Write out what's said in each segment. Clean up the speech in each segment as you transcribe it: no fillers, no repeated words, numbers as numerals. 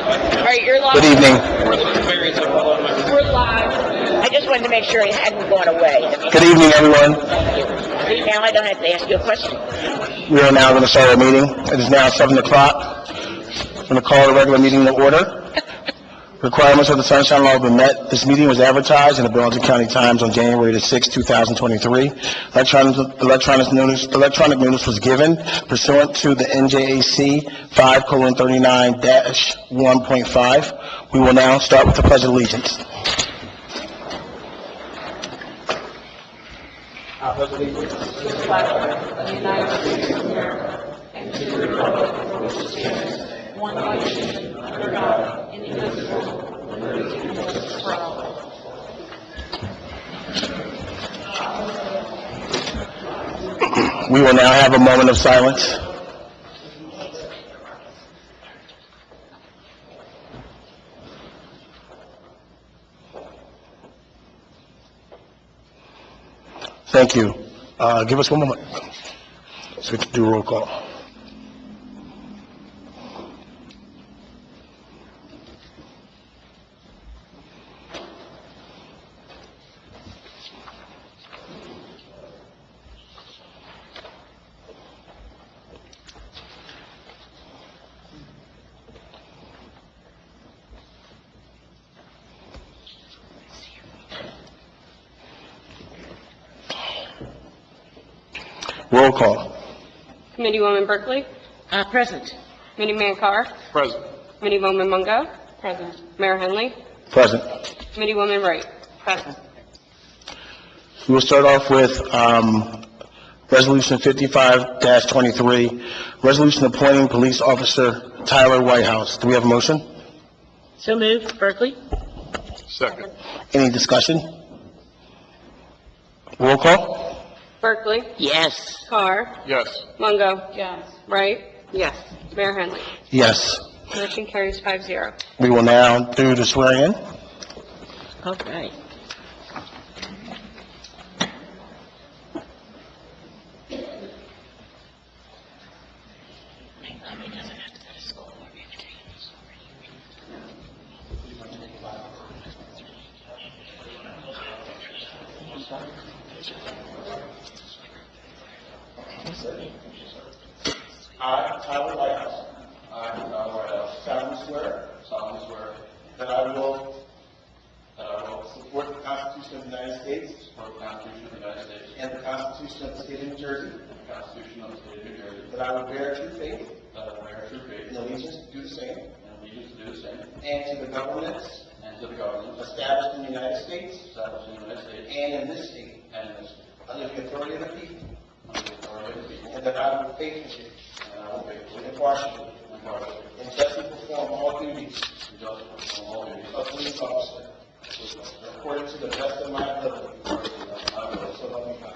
All right, you're live. Good evening. We're live. I just wanted to make sure it hadn't gone away. Good evening, everyone. See, now I don't have to ask you a question. We are now going to start our meeting. It is now 7 o'clock. I'm going to call the regular meeting to order. Requirements of the Sunshine Law have been met. This meeting was advertised in the Burlington County Times on January the 6th, 2023. Electronic notice was given pursuant to the NJAC 5:39-1.5. We will now start with the Pledge of Allegiance. I pledge allegiance To the flag of the United States of America and to the republic for which it stands, one nation, under God, indivisible, with liberty and justice for all. We will now have a moment of silence. Thank you. Give us one moment so we can do a roll call. Roll call. Committeewoman Berkeley, Present. Committeeman Carr, Present. Committeewoman Mungo. Present. Mayor Henley, Present. Committeewoman Wright. Present. We will start off with Resolution 55-23, resolution appointing police officer Tyler Whitehouse. Do we have a motion? So moved. Berkeley? Second. Any discussion? Roll call? Berkeley, Yes. Carr, Yes. Mungo. Yes. Wright, Yes. Mayor Henley. Yes. Motion carries 5-0. We will now do the swearing in. Okay. I, Tyler Whitehouse. Solemnly swear. That I will support the Constitution of the United States. And the Constitution of the State of New Jersey. That I will bear true faith. And allegiance to do the same. And to the governments. Established in the United States. And in this state. Under the authority of the people. And that I will faithfully. Impartially. And justly perform all duties. Of police officer. According to the best of my ability. So help me God.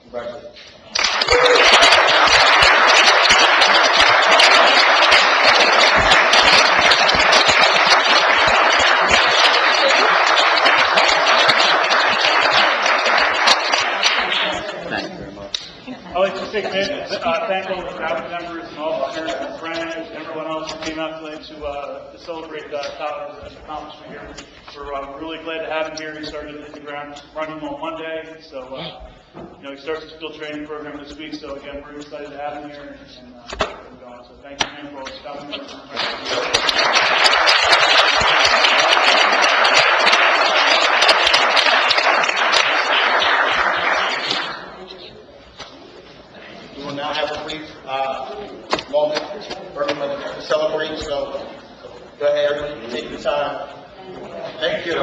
Congratulations. I'd like to take a minute to thank all the staff members and all the parents and friends and everyone else who came out today to celebrate Tyler's accomplishment here. We're really glad to have him here. He started to hit the ground running on Monday, so he starts his field training program this week. So again, we're excited to have him here and get him going. So thank you again for all the staff members and friends. We will now have a brief moment for everyone to celebrate, so go ahead, everybody, take your time. Thank you.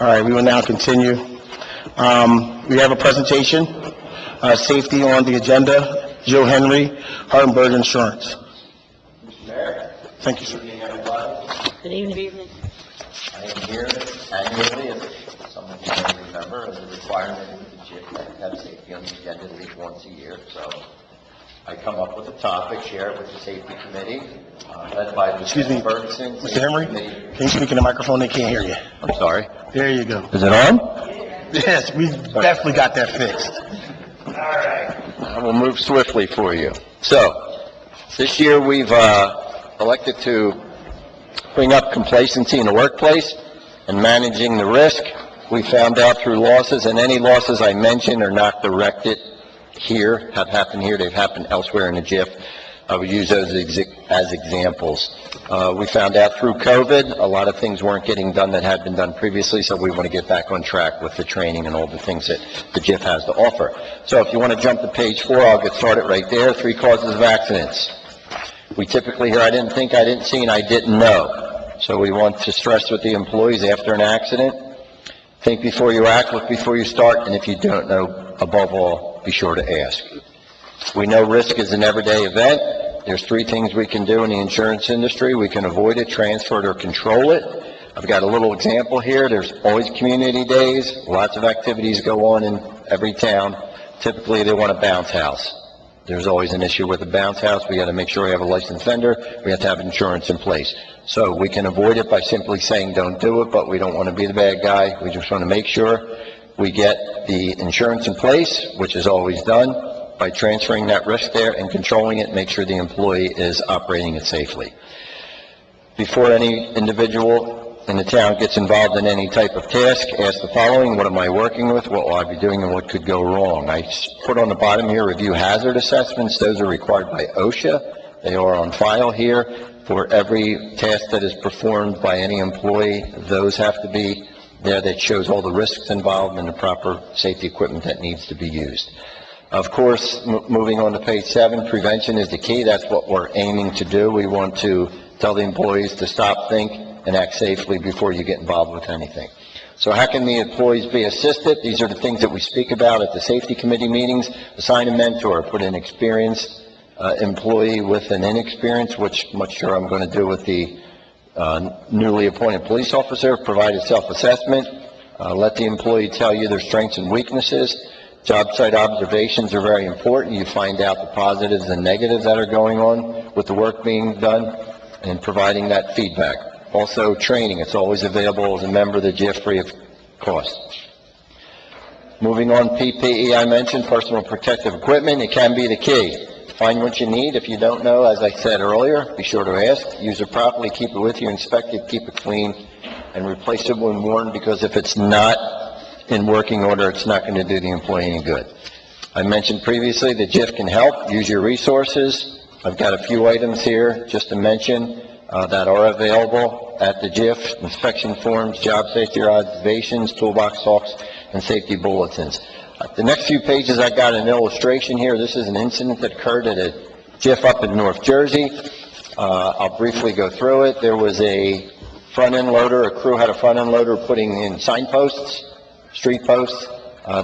All right, we will now continue. We have a presentation, safety on the agenda. Joe Henry, Hardenberg Insurance. Thank you, sir. Good evening. I am here annually, as some of you may remember, as a requirement of the JIT to have safety on the agenda at least once a year. So I come up with a topic, share it with the safety committee, led by Excuse me, Lieutenant Ferguson. Mr. Henry, can you speak in the microphone? They can't hear you. I'm sorry. There you go. Is it on? Yes, we definitely got that fixed. I will move swiftly for you. So, this year we've elected to bring up complacency in the workplace and managing the risk. We found out through losses, and any losses I mentioned are not directed here, have happened here, they've happened elsewhere in the JIF. I would use those as examples. We found out through COVID, a lot of things weren't getting done that had been done previously, so we want to get back on track with the training and all the things that the JIF has to offer. So if you want to jump to page 4, I'll get started right there. 3 causes of accidents. We typically hear, I didn't think, I didn't see, and I didn't know. So we want to stress with the employees after an accident, think before you act, look before you start, and if you don't know, above all, be sure to ask. We know risk is an everyday event. There's 3 things we can do in the insurance industry. We can avoid it, transfer it, or control it. I've got a little example here. There's always community days. Lots of activities go on in every town. Typically, they want a bounce house. There's always an issue with a bounce house. We got to make sure we have a licensed vendor. We have to have insurance in place. So we can avoid it by simply saying don't do it, but we don't want to be the bad guy. We just want to make sure we get the insurance in place, which is always done, by transferring that risk there and controlling it, make sure the employee is operating it safely. Before any individual in the town gets involved in any type of task, ask the following: what am I working with, what will I be doing, and what could go wrong? I put on the bottom here, review hazard assessments. Those are required by OSHA. They are on file here. For every task that is performed by any employee, those have to be there. That shows all the risks involved and the proper safety equipment that needs to be used. Of course, moving on to page 7, prevention is the key. That's what we're aiming to do. We want to tell the employees to stop, think, and act safely before you get involved with anything. So how can the employees be assisted? These are the things that we speak about at the safety committee meetings. Assign a mentor, put an experienced employee with an inexperienced, which much sure I'm going to do with the newly appointed police officer. Provide a self-assessment. Let the employee tell you their strengths and weaknesses. Job site observations are very important. You find out the positives and negatives that are going on with the work being done and providing that feedback. Also, training. It's always available as a member of the JIF free of cost. Moving on, PPE, I mentioned, personal protective equipment. It can be the key. Find what you need. If you don't know, as I said earlier, be sure to ask. Use it properly. Keep it with you. Inspect it. Keep it clean. And replace it when worn, because if it's not in working order, it's not going to do the employee any good. I mentioned previously that JIF can help. Use your resources. I've got a few items here just to mention that are available at the JIF: inspection forms, job safety observations, toolbox talks, and safety bulletins. The next few pages, I got an illustration here. This is an incident that occurred at a JIF up in North Jersey. I'll briefly go through it. There was a front-end loader. A crew had a front-end loader putting in signposts, street posts.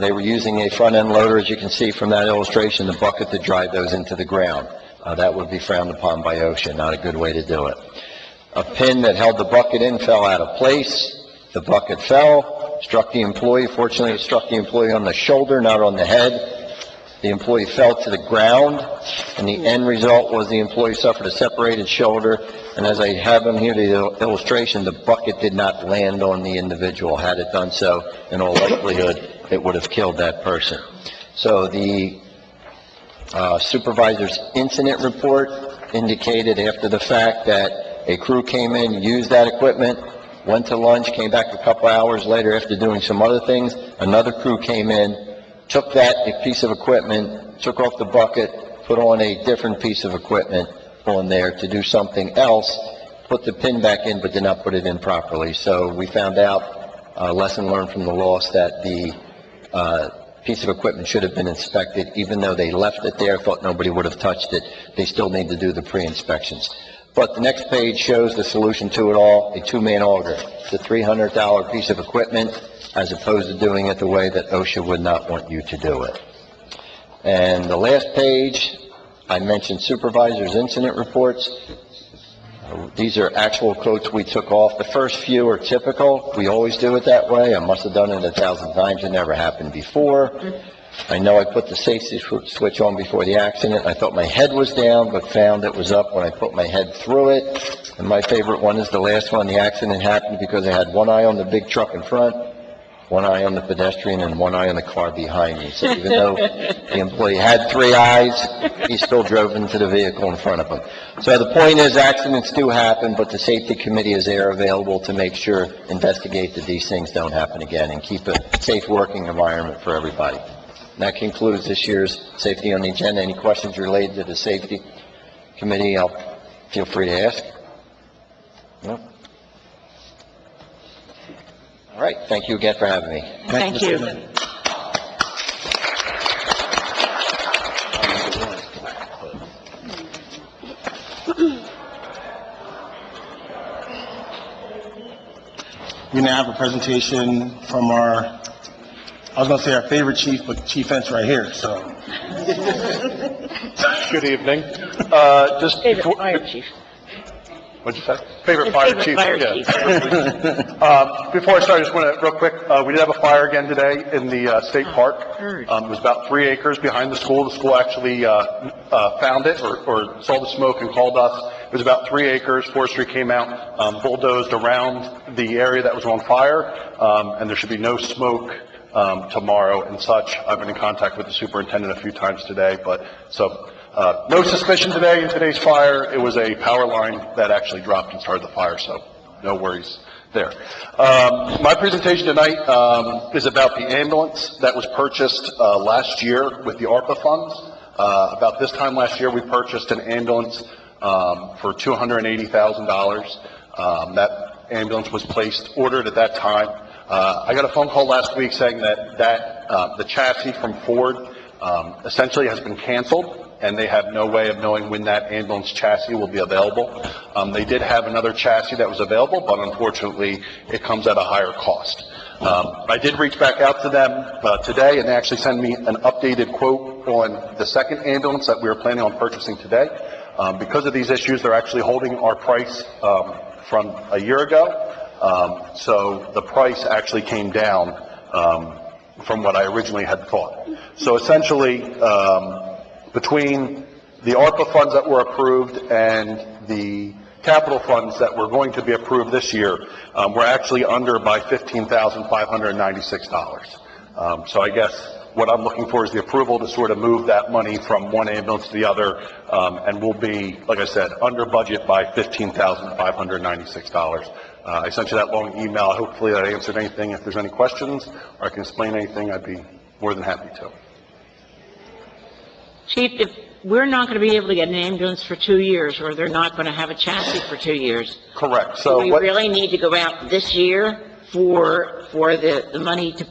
They were using a front-end loader, as you can see from that illustration, the bucket to drive those into the ground. That would be frowned upon by OSHA, not a good way to do it. A pin that held the bucket in fell out of place. The bucket fell, struck the employee. Fortunately, it struck the employee on the shoulder, not on the head. The employee fell to the ground, and the end result was the employee suffered a separated shoulder. And as I have on here, the illustration, the bucket did not land on the individual. Had it done so, in all likelihood, it would have killed that person. So the supervisor's incident report indicated after the fact that a crew came in, used that equipment, went to lunch, came back a couple hours later after doing some other things. Another crew came in, took that piece of equipment, took off the bucket, put on a different piece of equipment on there to do something else, put the pin back in, but did not put it in properly. So we found out, lesson learned from the loss, that the piece of equipment should have been inspected. Even though they left it there, thought nobody would have touched it, they still need to do the pre-inspections. But the next page shows the solution to it all: a two-man auger. It's a $300 piece of equipment, as opposed to doing it the way that OSHA would not want you to do it. And the last page, I mentioned supervisors' incident reports. These are actual quotes we took off. The first few are typical. We always do it that way. I must have done it 1,000 times. It never happened before. I know I put the safety switch on before the accident. I thought my head was down, but found it was up when I put my head through it. And my favorite one is the last one. The accident happened because I had one eye on the big truck in front, one eye on the pedestrian, and one eye on the car behind me. So even though the employee had 3 eyes, he still drove into the vehicle in front of him. So the point is, accidents do happen, but the safety committee is there available to make sure, investigate that these things don't happen again and keep a safe working environment for everybody. And that concludes this year's Safety on the Agenda. Any questions related to the safety committee, feel free to ask. No? All right, thank you again for having me. Thank you. We now have a presentation from I was going to say our favorite chief, but Chief Ent's right here, so. Good evening. Just Favorite before, fire chief. what'd you say? Favorite fire Favorite chief? fire Yeah. chief. Before I start, I just want to, real quick, we did have a fire again today in the state park. It was about 3 acres behind the school. The school actually found it or saw the smoke and called us. It was about 3 acres. Forestry came out, bulldozed around the area that was on fire, and there should be no smoke tomorrow and such. I've been in contact with the superintendent a few times today, but no suspicion today in today's fire. It was a power line that actually dropped and started the fire, so no worries there. My presentation tonight is about the ambulance that was purchased last year with the ARPA funds. About this time last year, we purchased an ambulance for $280,000. That ambulance was ordered at that time. I got a phone call last week saying that the chassis from Ford essentially has been canceled, and they have no way of knowing when that ambulance chassis will be available. They did have another chassis that was available, but unfortunately, it comes at a higher cost. I did reach back out to them today, and they actually sent me an updated quote on the second ambulance that we were planning on purchasing today. Because of these issues, they're actually holding our price from a year ago. So the price actually came down from what I originally had thought. So essentially, between the ARPA funds that were approved and the capital funds that were going to be approved this year, we're actually under by $15,596. So I guess what I'm looking for is the approval to sort of move that money from one ambulance to the other, and we'll be, like I said, under budget by $15,596. I sent you that long email. Hopefully that answered anything. If there's any questions or I can explain anything, I'd be more than happy to. Chief, if we're not going to be able to get an ambulance for 2 years, or they're not going to have a chassis for 2 years, Correct. do So we what, really need to go out this year for the money to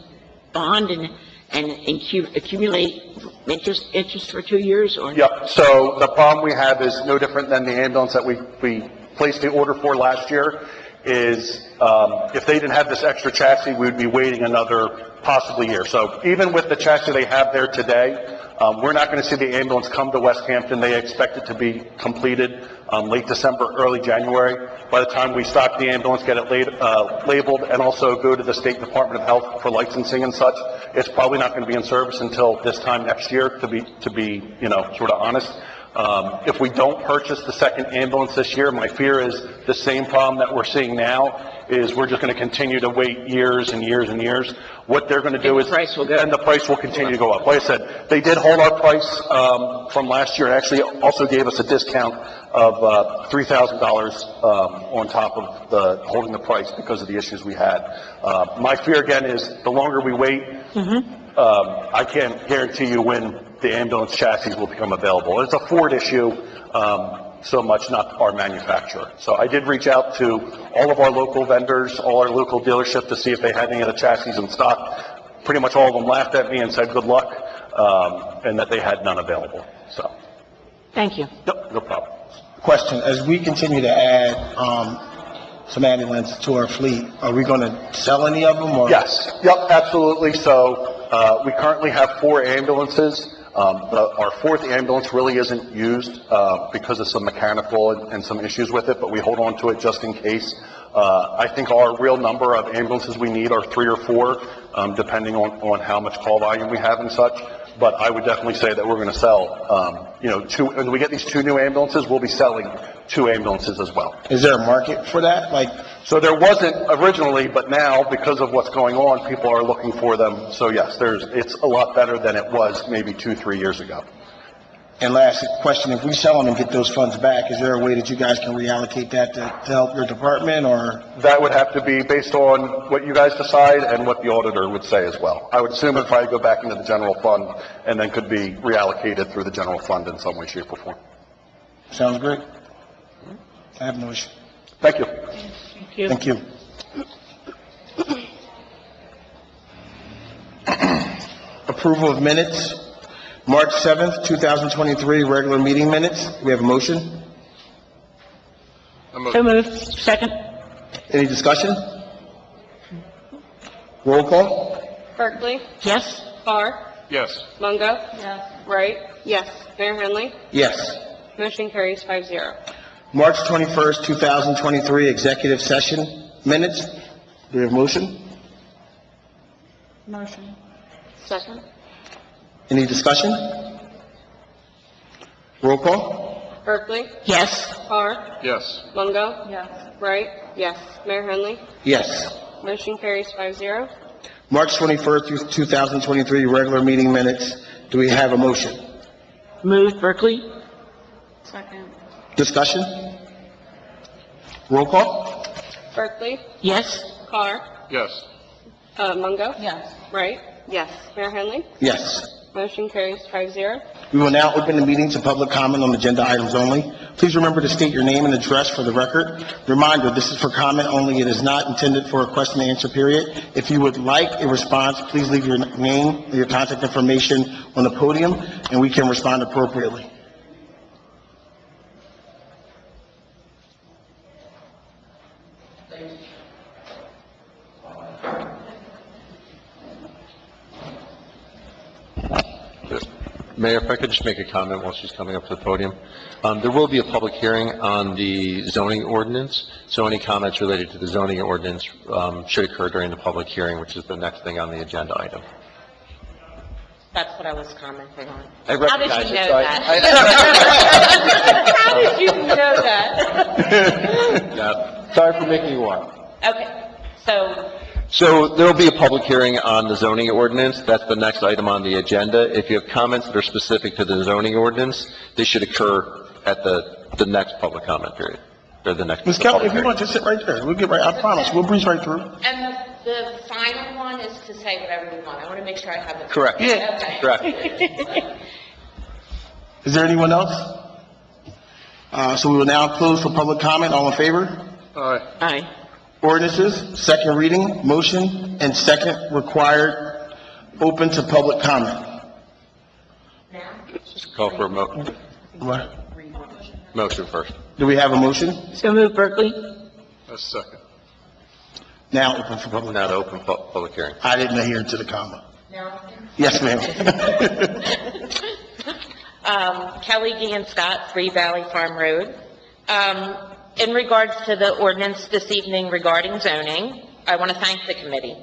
bond and accumulate interest for 2 years, or? Yep. So the problem we have is no different than the ambulance that we placed the order for last year. Is if they didn't have this extra chassis, we would be waiting another possibly year. So even with the chassis they have there today, we're not going to see the ambulance come to West Hampton. They expect it to be completed late December, early January. By the time we stock the ambulance, get it labeled, and also go to the State Department of Health for licensing and such, it's probably not going to be in service until this time next year, to be sort of honest. If we don't purchase the second ambulance this year, my fear is the same problem that we're seeing now, is we're just going to continue to wait years and years and years. What they're going to do is... the price will go. And the price will continue to go up. Like I said, they did hold our price from last year, and actually also gave us a discount of $3,000 on top of holding the price because of the issues we had. My fear, again, is the longer we wait, I can't guarantee you when the ambulance chassis will become available. It's a Ford issue, so much, not our manufacturer. So I did reach out to all of our local vendors, all our local dealerships, to see if they had any of the chassis in stock. Pretty much all of them laughed at me and said good luck, and that they had none available. So, Thank you. no problem. Question, as we continue to add some ambulances to our fleet, are we going to sell any of them, or? Yes, yep, absolutely. So we currently have 4 ambulances. But our fourth ambulance really isn't used because of some mechanical and some issues with it, but we hold on to it just in case. I think our real number of ambulances we need are 3 or 4, depending on how much call volume we have and such. But I would definitely say that we're going to sell, 2, when we get these 2 new ambulances, we'll be selling 2 ambulances as well. Is there a market for that? Like, So there wasn't originally, but now, because of what's going on, people are looking for them. So yes, it's a lot better than it was maybe 2-3 years ago. and last question, if we sell them and get those funds back, is there a way that you guys can reallocate that to help your department, or? That would have to be based on what you guys decide and what the auditor would say as well. I would assume it'd probably go back into the general fund and then could be reallocated through the general fund in some way, shape, or form. Sounds great. I have no issue. Thank you. Thank you. Approval of minutes, March 7th, 2023, regular meeting minutes. We have a motion. So moved. Second? Any discussion? Roll call? Berkeley? Yes? Carr? Yes. Mungo? Yes. Wright? Yes. Mayor Henley? Yes. Motion carries 5-0. March 21st, 2023, executive session minutes. Do we have a motion? Motion. Second? Any discussion? Roll call? Berkeley? Yes? Carr? Yes. Mungo? Yes. Wright? Yes. Mayor Henley? Yes. Motion carries 5-0. March 21st, 2023, regular meeting minutes. Do we have a motion? Moved. Berkeley? Second. Discussion? Roll call? Berkeley? Yes? Carr? Yes. Mungo? Yes. Wright? Yes. Mayor Henley? Yes. Motion carries 5-0. We will now open the meeting to public comment on agenda items only. Please remember to state your name and address for the record. Reminder, this is for comment only. It is not intended for a question and answer period. If you would like a response, please leave your name, your contact information on the podium, and we can respond appropriately. Mayor, if I could just make a comment while she's coming up to the podium. There will be a public hearing on the zoning ordinance, so any comments related to the zoning ordinance should occur during the public hearing, which is the next thing on the agenda item. That's what I was commenting on. I How did recognize you it, know so I- that? How did you know that? Yeah. Sorry for making you walk. Okay, so, So there will be a public hearing on the zoning ordinance. That's the next item on the agenda. If you have comments that are specific to the zoning ordinance, they should occur at the next public comment period, or the next. Ms. Kelly, public if you hearing. want, just sit right there. We'll get right, I promise, we'll breeze right through. and the final one is to say whatever you want. I want to make sure I have it. Correct. Yeah. Okay. Correct. Is there anyone else? So we will now close for public comment. All in favor? Aye. Ordinances, second reading, motion, and second required, open to public comment. Call for a What? motion first. Do we have a motion? So moved. Berkeley? A second. Now open for public. Now to open public hearing. I didn't adhere to the comma. No. Yes, ma'am. Kelly Dean Scott, 3 Valley Farm Road. In regards to the ordinance this evening regarding zoning, I want to thank the committee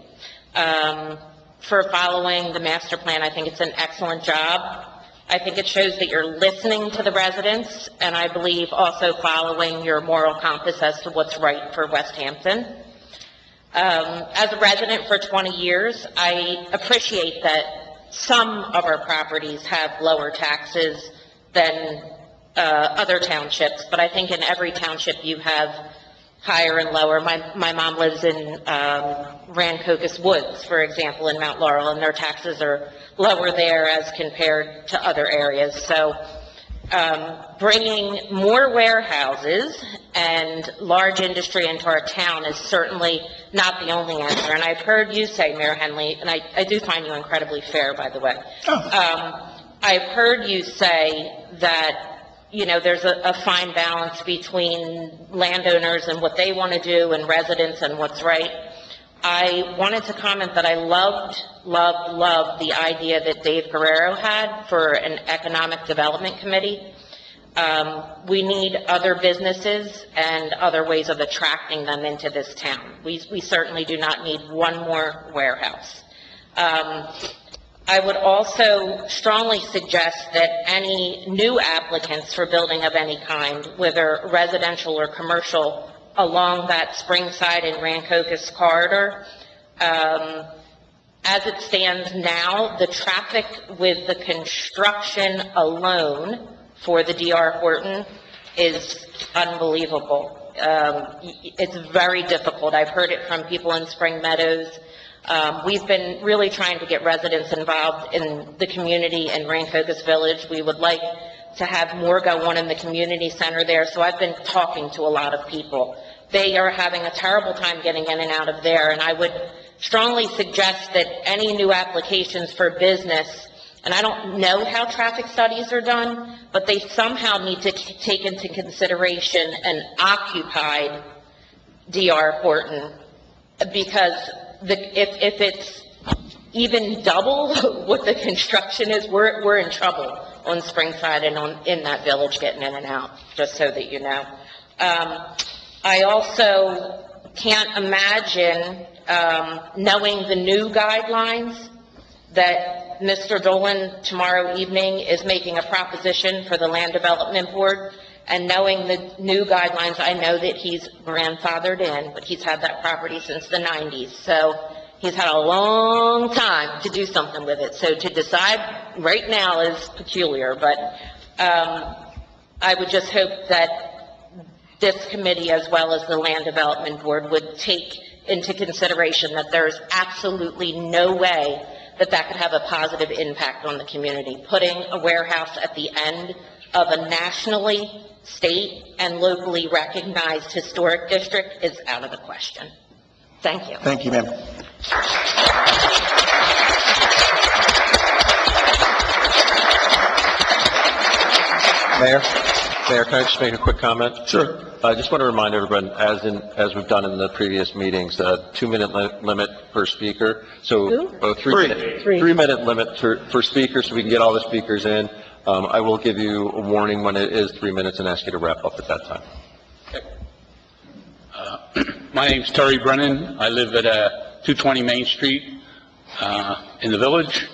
for following the master plan. I think it's an excellent job. I think it shows that you're listening to the residents, and I believe also following your moral compass as to what's right for West Hampton. As a resident for 20 years, I appreciate that some of our properties have lower taxes than other townships, but I think in every township you have higher and lower. My mom lives in Rancocas Woods, for example, in Mount Laurel, and their taxes are lower there as compared to other areas. So bringing more warehouses and large industry into our town is certainly not the only answer. And I've heard you say, Mayor Henley, and I do find you incredibly fair, by the way. I've heard you say that, there's a fine balance between landowners and what they want to do and residents and what's right. I wanted to comment that I loved the idea that Dave Guerrero had for an economic development committee. We need other businesses and other ways of attracting them into this town. We certainly do not need one more warehouse. I would also strongly suggest that any new applicants for building of any kind, whether residential or commercial, along that Springside and Rancocas corridor, as it stands now, the traffic with the construction alone for the D.R. Horton is unbelievable. It's very difficult. I've heard it from people in Spring Meadows. We've been really trying to get residents involved in the community in Rancocas Village. We would like to have more go on in the community center there, so I've been talking to a lot of people. They are having a terrible time getting in and out of there, and I would strongly suggest that any new applications for business, and I don't know how traffic studies are done, but they somehow need to take into consideration an occupied D.R. Horton, because if it's even double what the construction is, we're in trouble on Springside and in that village getting in and out, just so that you know. I also can't imagine, knowing the new guidelines, that Mr. Dolan tomorrow evening is making a proposition for the Land Development Board, and knowing the new guidelines, I know that he's grandfathered in, but he's had that property since the 90s, so he's had a long time to do something with it. So to decide right now is peculiar, but I would just hope that this committee, as well as the Land Development Board, would take into consideration that there's absolutely no way that that could have a positive impact on the community. Putting a warehouse at the end of a nationally, state, and locally recognized historic district is out of the question. Thank you. Thank you, ma'am. Mayor, can I just make a quick comment? Sure. I just want to remind everyone, as we've done in the previous meetings, a 2-minute limit per speaker. So, three-minute limit for speakers, so we can get all the speakers in. I will give you a warning when it is 3 minutes and ask you to wrap up at that time. My name's Terry Brennan. I live at 220 Main Street in the Village.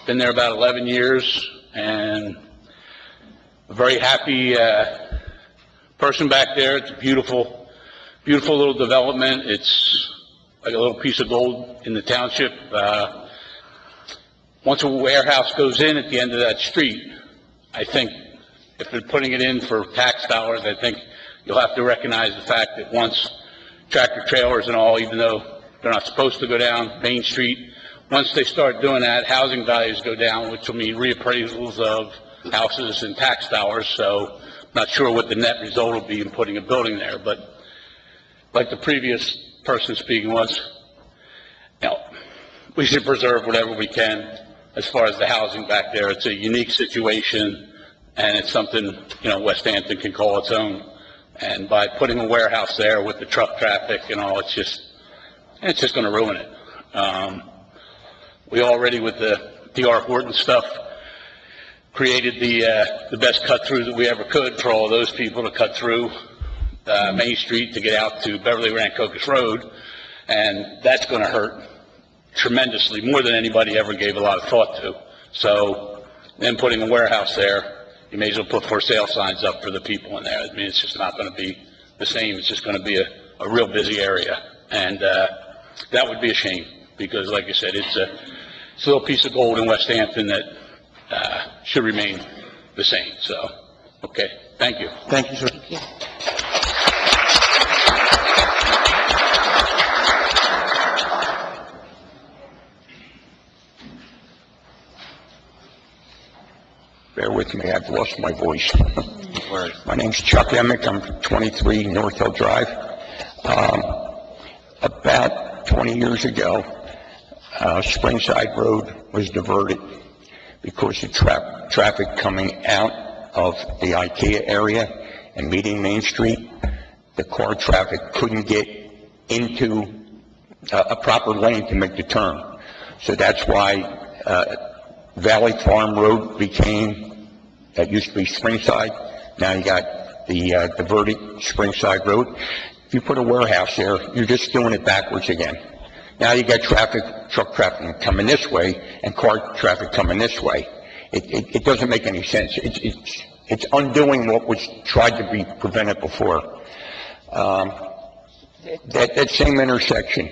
Been there about 11 years, and a very happy person back there. It's a beautiful little development. It's like a little piece of gold in the township. Once a warehouse goes in at the end of that street, I think if they're putting it in for tax dollars, I think you'll have to recognize the fact that once tractor trailers and all, even though they're not supposed to go down Main Street, once they start doing that, housing values go down, which will mean reappraisals of houses and tax dollars. So not sure what the net result will be in putting a building there, but like the previous person speaking was, we should preserve whatever we can as far as the housing back there. It's a unique situation, and it's something, West Hampton can call its own. And by putting a warehouse there with the truck traffic and all, it's just going to ruin it. We already, with the D.R. Horton stuff, created the best cut through that we ever could for all of those people to cut through Main Street to get out to Beverly Rancocas Road, and that's going to hurt tremendously, more than anybody ever gave a lot of thought to. So then putting a warehouse there, you may as well put for sale signs up for the people in there. I mean, it's just not going to be the same. It's just going to be a real busy area, and that would be a shame, because like I said, it's a little piece of gold in West Hampton that should remain the same. So, okay, thank you. Thank you, sir. Bear with me, I've lost my voice. My name's Chuck Emick, I'm 23 North Hill Drive. About 20 years ago, Springside Road was diverted because of traffic coming out of the IKEA area and meeting Main Street. The car traffic couldn't get into a proper lane to make the turn. So that's why Valley Farm Road became, that used to be Springside, now you got the diverted Springside Road. If you put a warehouse there, you're just doing it backwards again. Now you got traffic, truck traffic coming this way and car traffic coming this way. It doesn't make any sense. It's undoing what was tried to be prevented before. That same intersection,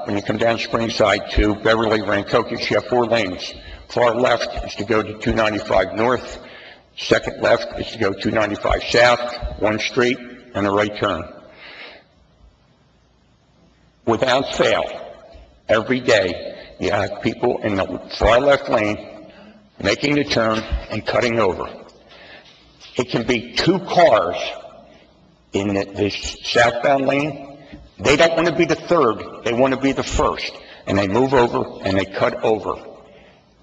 when you come down Springside to Beverly, Rancocas, you have 4 lanes. Far left is to go to 295 north. Second left is to go 295 south, 1 straight, and a right turn. Without fail, every day, you have people in the far left lane making the turn and cutting over. It can be 2 cars in this southbound lane. They don't want to be the third, they want to be the first. And they move over and they cut over.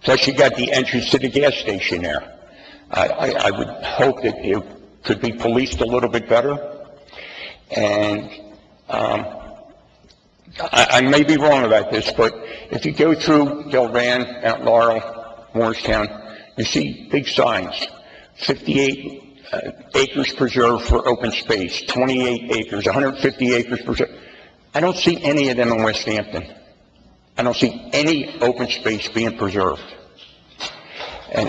Plus you got the entrance to the gas station there. I would hope that it could be policed a little bit better. And I may be wrong about this, but if you go through Delran, Mount Laurel, Morristown, you see big signs, 58 acres preserved for open space, 28 acres, 150 acres preserved. I don't see any of them in West Hampton. I don't see any open space being preserved. And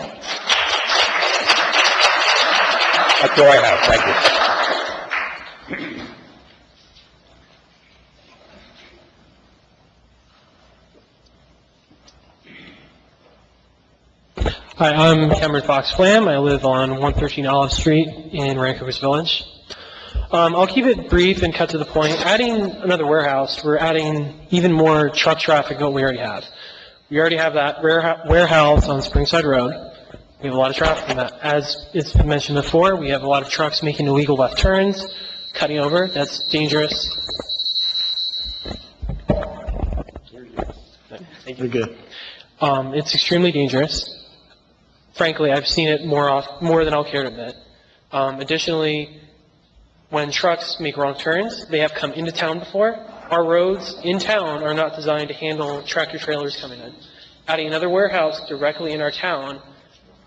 that's all I have. Thank you. Hi, I'm Cameron Fox Flam. I live on 113 Olive Street in Rancocas Village. I'll keep it brief and cut to the point. Adding another warehouse, we're adding even more truck traffic than what we already have. We already have that warehouse on Springside Road. We have a lot of traffic in that. As it's been mentioned before, we have a lot of trucks making illegal left turns, cutting over. That's dangerous. Thank you. Good. It's extremely dangerous. Frankly, I've seen it more than I'll care to admit. Additionally, when trucks make wrong turns, they have come into town before. Our roads in town are not designed to handle tractor trailers coming in. Adding another warehouse directly in our town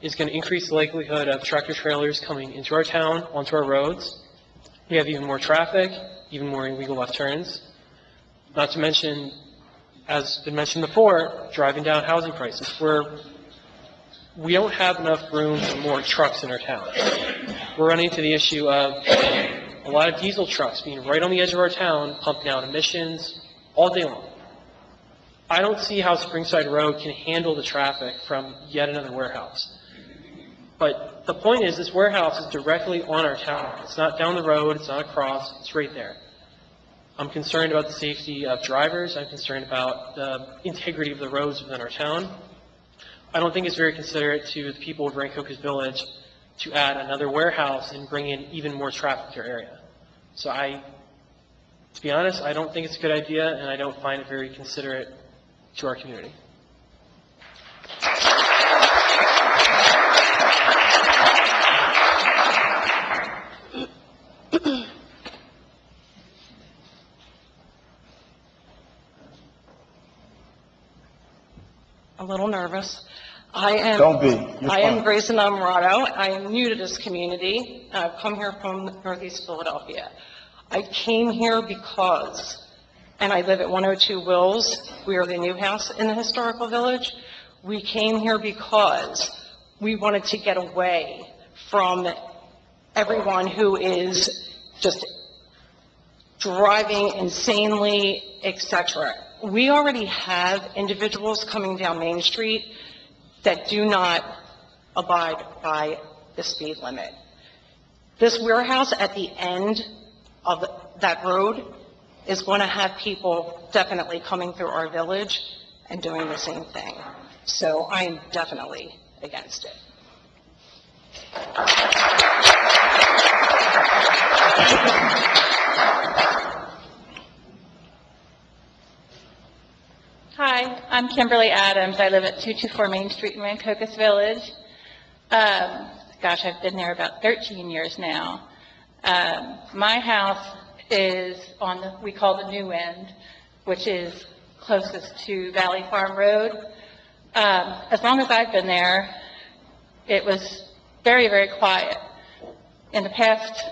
is going to increase the likelihood of tractor trailers coming into our town, onto our roads. We have even more traffic, even more illegal left turns. Not to mention, as been mentioned before, driving down housing prices. We don't have enough room for more trucks in our town. We're running into the issue of a lot of diesel trucks being right on the edge of our town, pumping out emissions all day long. I don't see how Springside Road can handle the traffic from yet another warehouse. But the point is, this warehouse is directly on our town. It's not down the road, it's not across, it's right there. I'm concerned about the safety of drivers, I'm concerned about the integrity of the roads within our town. I don't think it's very considerate to the people of Rancocas Village to add another warehouse and bring in even more traffic to our area. So to be honest, I don't think it's a good idea, and I don't find it very considerate to our community. A little nervous. I am Grace Inamorado. I am new to this community. I've come here from Northeast Philadelphia. I came here because, and I live at 102 Wills. We are the new house in the historical village. We came here because we wanted to get away from everyone who is just driving insanely, etc. We already have individuals coming down Main Street that do not abide by the speed limit. This warehouse at the end of that road is going to have people definitely coming through our village and doing the same thing. So I'm definitely against it. Hi, I'm Kimberly Adams. I live at 224 Main Street in Rancocas Village. Gosh, I've been there about 13 years now. My house is on we call the new end, which is closest to Valley Farm Road. As long as I've been there, it was very, very quiet. In the past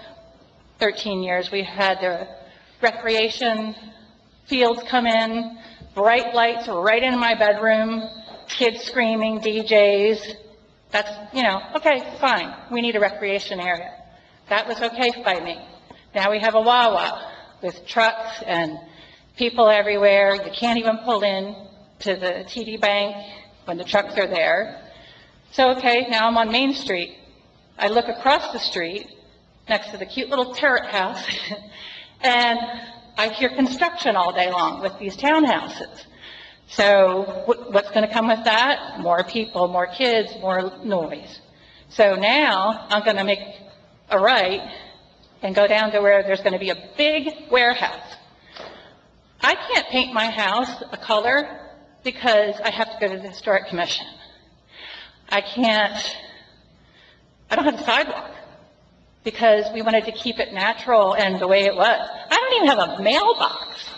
13 years, we had the recreation fields come in, bright lights right in my bedroom, kids screaming, DJs. That's, okay, fine. We need a recreation area. That was okay by me. Now we have a Wawa with trucks and people everywhere. You can't even pull in to the TD Bank when the trucks are there. So, okay, now I'm on Main Street. I look across the street next to the cute little turret house and I hear construction all day long with these townhouses. So what's going to come with that? More people, more kids, more noise. So now I'm going to make a right and go down to where there's going to be a big warehouse. I can't paint my house a color because I have to go to the Historic Commission. I don't have a sidewalk because we wanted to keep it natural and the way it was. I don't even have a mailbox.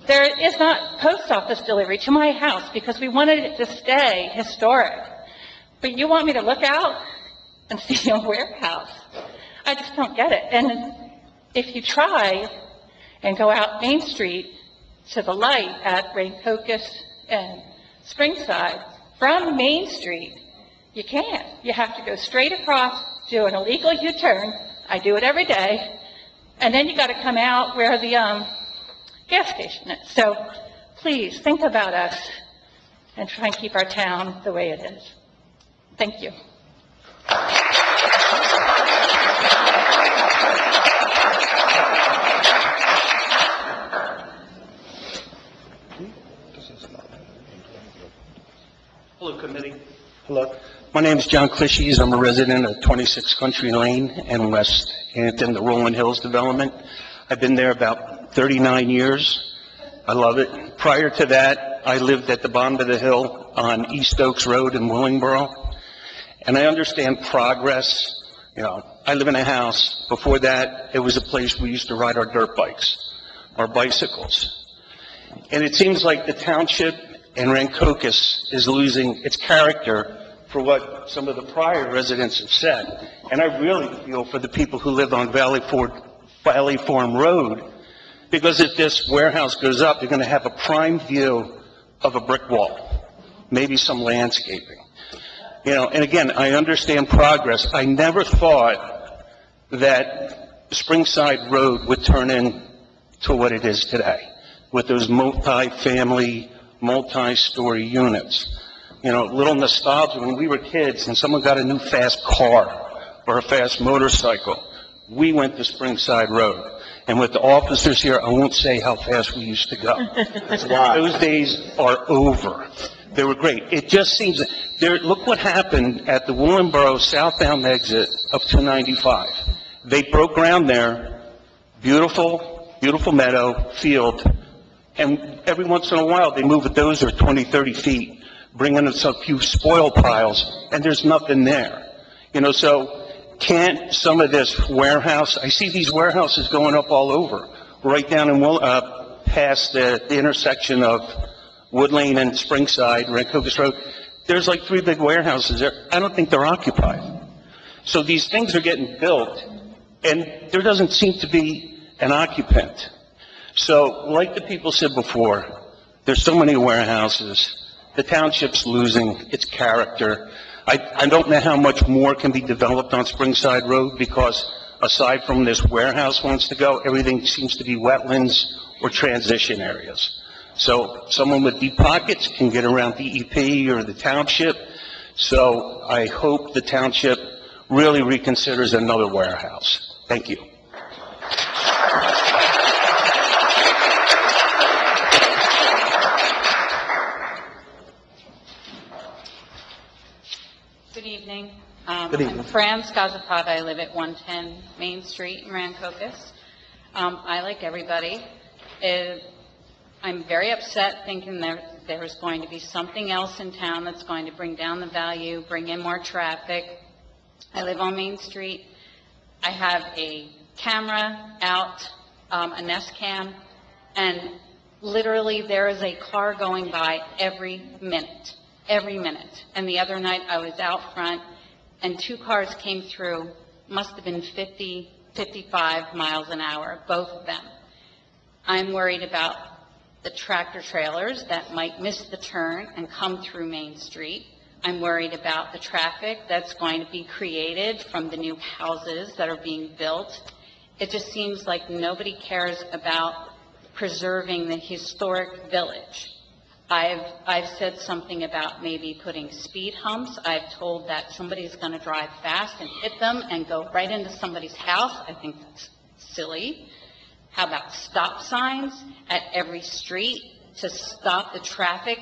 There is not post office delivery to my house because we wanted it to stay historic. But you want me to look out and see a warehouse? I just don't get it. And if you try and go out Main Street to the light at Rancocas and Springside, from Main Street, you can't. You have to go straight across, do an illegal U-turn. I do it every day. And then you got to come out where the gas station is. So please think about us and try and keep our town the way it is. Thank you. Hello, committee. Hello. My name is John Clishies. I'm a resident of 26 Country Lane in West Hampton, the Rolling Hills development. I've been there about 39 years. I love it. Prior to that, I lived at the bottom of the hill on East Oaks Road in Willingboro. And I understand progress. I live in a house. Before that, it was a place we used to ride our dirt bikes, our bicycles. And it seems like the township and Rancocas is losing its character for what some of the prior residents have said. And I really feel for the people who live on Valley Farm Road, because if this warehouse goes up, you're going to have a prime view of a brick wall, maybe some landscaping. And again, I understand progress. I never thought that Springside Road would turn into what it is today, with those multi-family, multi-story units. A little nostalgia when we were kids and someone got a new fast car or a fast motorcycle. We went to Springside Road. And with the officers here, I won't say how fast we used to go. Those days are over. They were great. It just seems look what happened at the Willingboro southbound exit of 295. They broke ground there, beautiful, beautiful meadow, field, and every once in a while they move a dozer 20, 30 feet, bringing us a few spoil piles, and there's nothing there. So can't some of this warehouse, I see these warehouses going up all over, right down in past the intersection of Wood Lane and Springside, Rancocas Road. There's like 3 big warehouses there. I don't think they're occupied. So these things are getting built, and there doesn't seem to be an occupant. So like the people said before, there's so many warehouses. The township's losing its character. I don't know how much more can be developed on Springside Road because aside from this warehouse wants to go, everything seems to be wetlands or transition areas. So someone with deep pockets can get around DEP or the township. So I hope the township really reconsiders another warehouse. Thank you. Good evening. Good evening. I'm Fran Skazapava. I live at 110 Main Street in Rancocas. I, like everybody, I'm very upset thinking there is going to be something else in town that's going to bring down the value, bring in more traffic. I live on Main Street. I have a camera out, a Nest Cam, and Literally, there is a car going by every minute. And the other night, I was out front, and 2 cars came through, must have been 50, 55 miles an hour, both of them. I'm worried about the tractor trailers that might miss the turn and come through Main Street. I'm worried about the traffic that's going to be created from the new houses that are being built. It just seems like nobody cares about preserving the historic village. I've said something about maybe putting speed humps. I've told that somebody's going to drive fast and hit them and go right into somebody's house. I think that's silly. How about stop signs at every street to stop the traffic,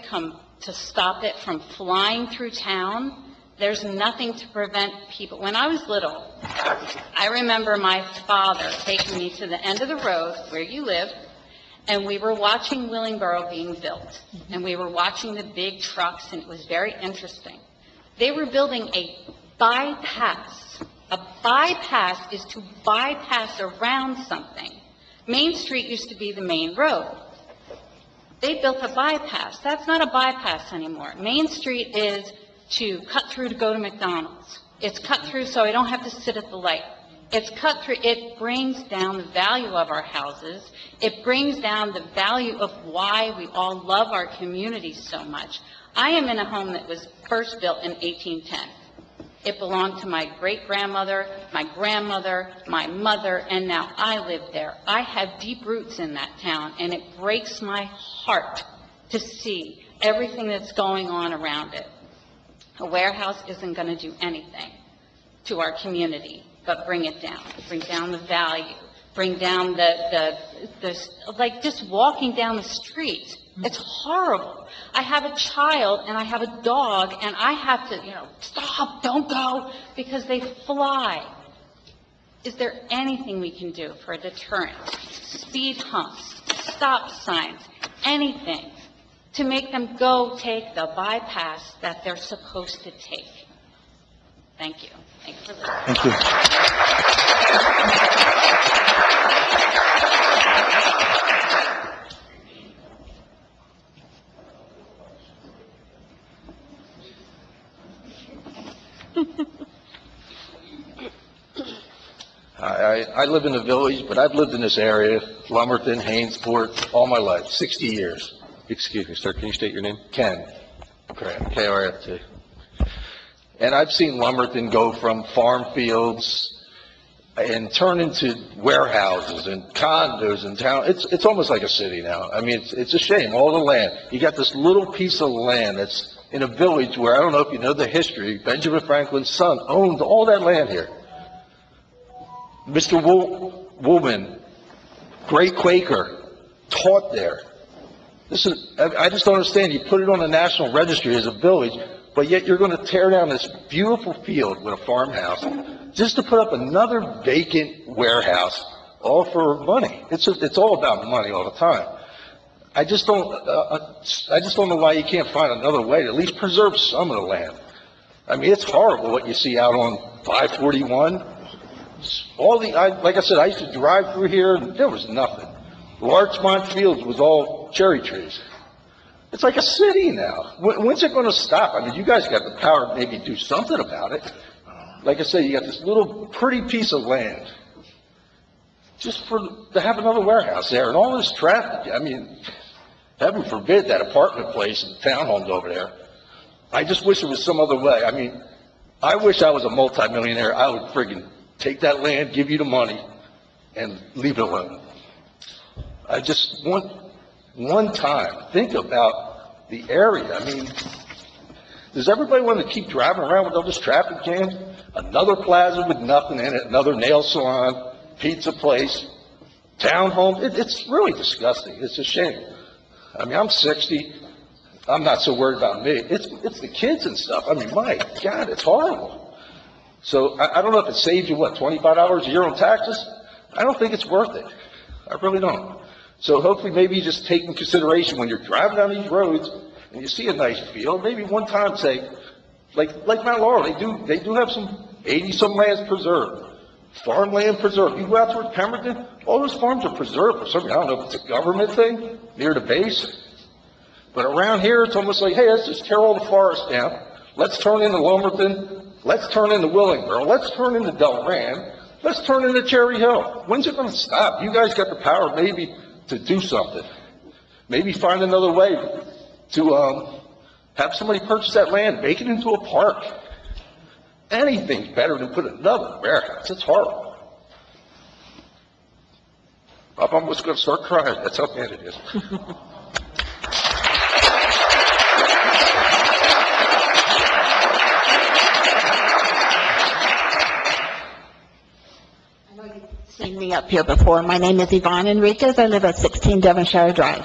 to stop it from flying through town? There's nothing to prevent people. When I was little, I remember my father taking me to the end of the road where you live, and we were watching Willingboro being built, and we were watching the big trucks, and it was very interesting. They were building a bypass. A bypass is to bypass around something. Main Street used to be the main road. They built a bypass. That's not a bypass anymore. Main Street is to cut through to go to McDonald's. It's cut through so I don't have to sit at the light. It's cut through. It brings down the value of our houses. It brings down the value of why we all love our community so much. I am in a home that was first built in 1810. It belonged to my great-grandmother, my grandmother, my mother, and now I live there. I have deep roots in that town, and it breaks my heart to see everything that's going on around it. A warehouse isn't going to do anything to our community, but bring it down, bring down the value, bring down like just walking down the street. It's horrible. I have a child and I have a dog and I have to, stop, don't go, because they fly. Is there anything we can do for a deterrent? Speed humps, stop signs, anything to make them go take the bypass that they're supposed to take. Thank you. Thanks for listening. Thank you. I live in the village, but I've lived in this area, Lumberton, Hainesport, all my life, 60 years. Excuse me, sir, can you state your name? Ken, K-R-F-T. And I've seen Lumberton go from farm fields and turn into warehouses and condos in town. It's almost like a city now. I mean, it's a shame, all the land. You got this little piece of land that's in a village where, I don't know if you know the history, Benjamin Franklin's son owned all that land here. Mr. Woolman, great Quaker, taught there. I just don't understand. You put it on the National Registry as a village, but yet you're going to tear down this beautiful field with a farmhouse just to put up another vacant warehouse, all for money. It's all about money all the time. I just don't know why you can't find another way to at least preserve some of the land. I mean, it's horrible what you see out on 541. Like I said, I used to drive through here and there was nothing. Larchmont Fields was all cherry trees. It's like a city now. When's it going to stop? I mean, you guys got the power to maybe do something about it. Like I said, you got this little pretty piece of land just to have another warehouse there and all this traffic. I mean, heaven forbid that apartment place and townhomes over there. I just wish there was some other way. I mean, I wish I was a multimillionaire. I would friggin' take that land, give you the money, and leave it alone. I just want one time, think about the area. I mean, does everybody want to keep driving around with all this traffic jams? Another plaza with nothing in it, another nail salon, pizza place, townhome. It's really disgusting. It's a shame. I mean, I'm 60. I'm not so worried about me. It's the kids and stuff. I mean, my God, it's horrible. So I don't know if it saves you, $25 a year on taxes? I don't think it's worth it. I really don't. So hopefully maybe you just take in consideration when you're driving down these roads and you see a nice field, maybe one time say, like Mount Laurel, they do have some 80-some lands preserved Farmland preserved. You go out towards Pemberton, all those farms are preserved for something. I don't know if it's a government thing near the base. But around here, it's almost like, hey, let's just tear all the forest down. Let's turn into Lumberton. Let's turn into Willingboro. Let's turn into Delran. Let's turn into Cherry Hill. When's it going to stop? You guys got the power maybe to do something. Maybe find another way to have somebody purchase that land, make it into a park. Anything's better than put another warehouse. It's horrible. I'm almost going to start crying. That's how bad it is. Seen me up here before. My name is Yvonne Enriquez. I live at 16 Devonshire Drive.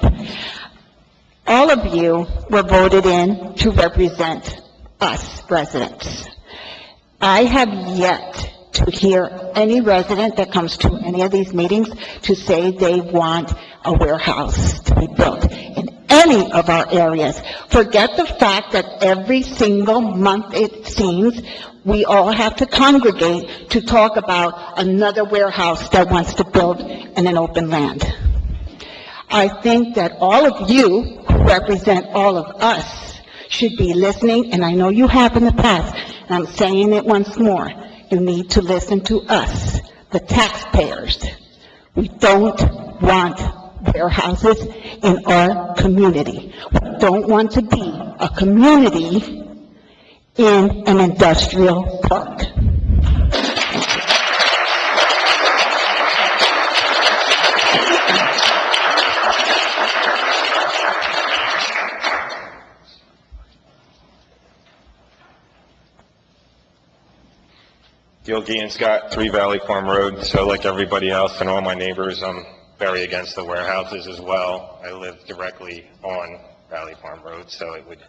All of you were voted in to represent us residents. I have yet to hear any resident that comes to any of these meetings to say they want a warehouse to be built in any of our areas. Forget the fact that every single month, it seems, we all have to congregate to talk about another warehouse that wants to build in an open land. I think that all of you who represent all of us should be listening, and I know you have in the past, and I'm saying it once more. You need to listen to us, the taxpayers. We don't want warehouses in our community. We don't want to be a community in an industrial park. Gil Gian Scott, 3 Valley Farm Road. So like everybody else and all my neighbors, I'm very against the warehouses as well. I live directly on Valley Farm Road, so it would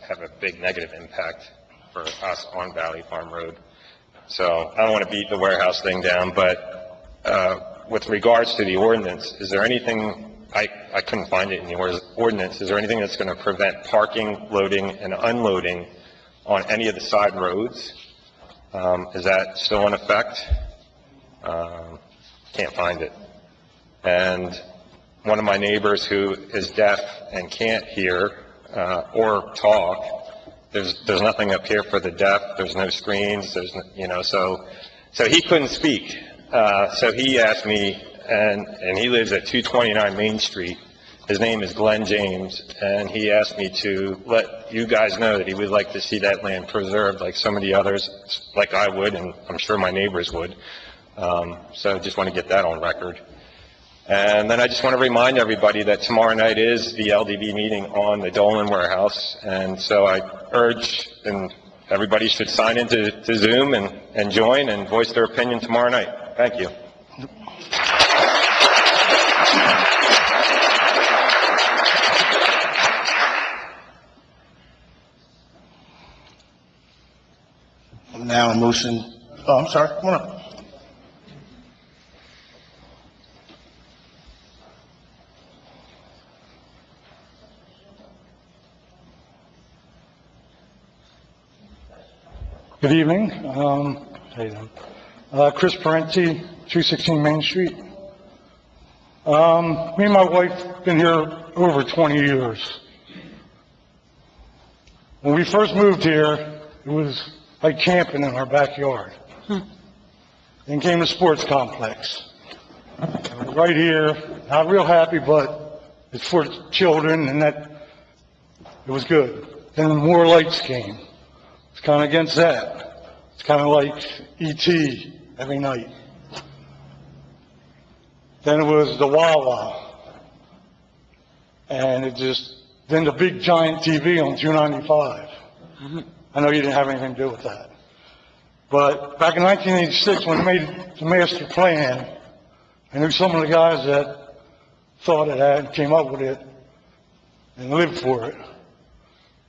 have a big negative impact for us on Valley Farm Road. So I don't want to beat the warehouse thing down, but with regards to the ordinance, is there anything, I couldn't find it in the ordinance, is there anything that's going to prevent parking, loading, and unloading on any of the side roads? Is that still in effect? Can't find it. And one of my neighbors who is deaf and can't hear or talk, there's nothing up here for the deaf. There's no screens. There's so he couldn't speak. So he asked me, and he lives at 229 Main Street. His name is Glenn James, and he asked me to let you guys know that he would like to see that land preserved like some of the others, like I would, and I'm sure my neighbors would. So I just want to get that on record. And then I just want to remind everybody that tomorrow night is the LDB meeting on the Dolan warehouse, and so I urge, and everybody should sign into Zoom and join and voice their opinion tomorrow night. Thank you. Now a motion, I'm sorry, come on up. Good evening. Chris Parenti, 216 Main Street. Me and my wife been here over 20 years. When we first moved here, it was like camping in our backyard. Then came the sports complex. Right here, not real happy, but it's for children, and that, it was good. Then more lights came. It's kind of against that. It's kind of like E.T. every night. Then it was the Wawa. And then the big giant TV on 295. I know you didn't have anything to do with that. But back in 1986, when they made the master plan, I knew some of the guys that thought of that and came up with it and lived for it.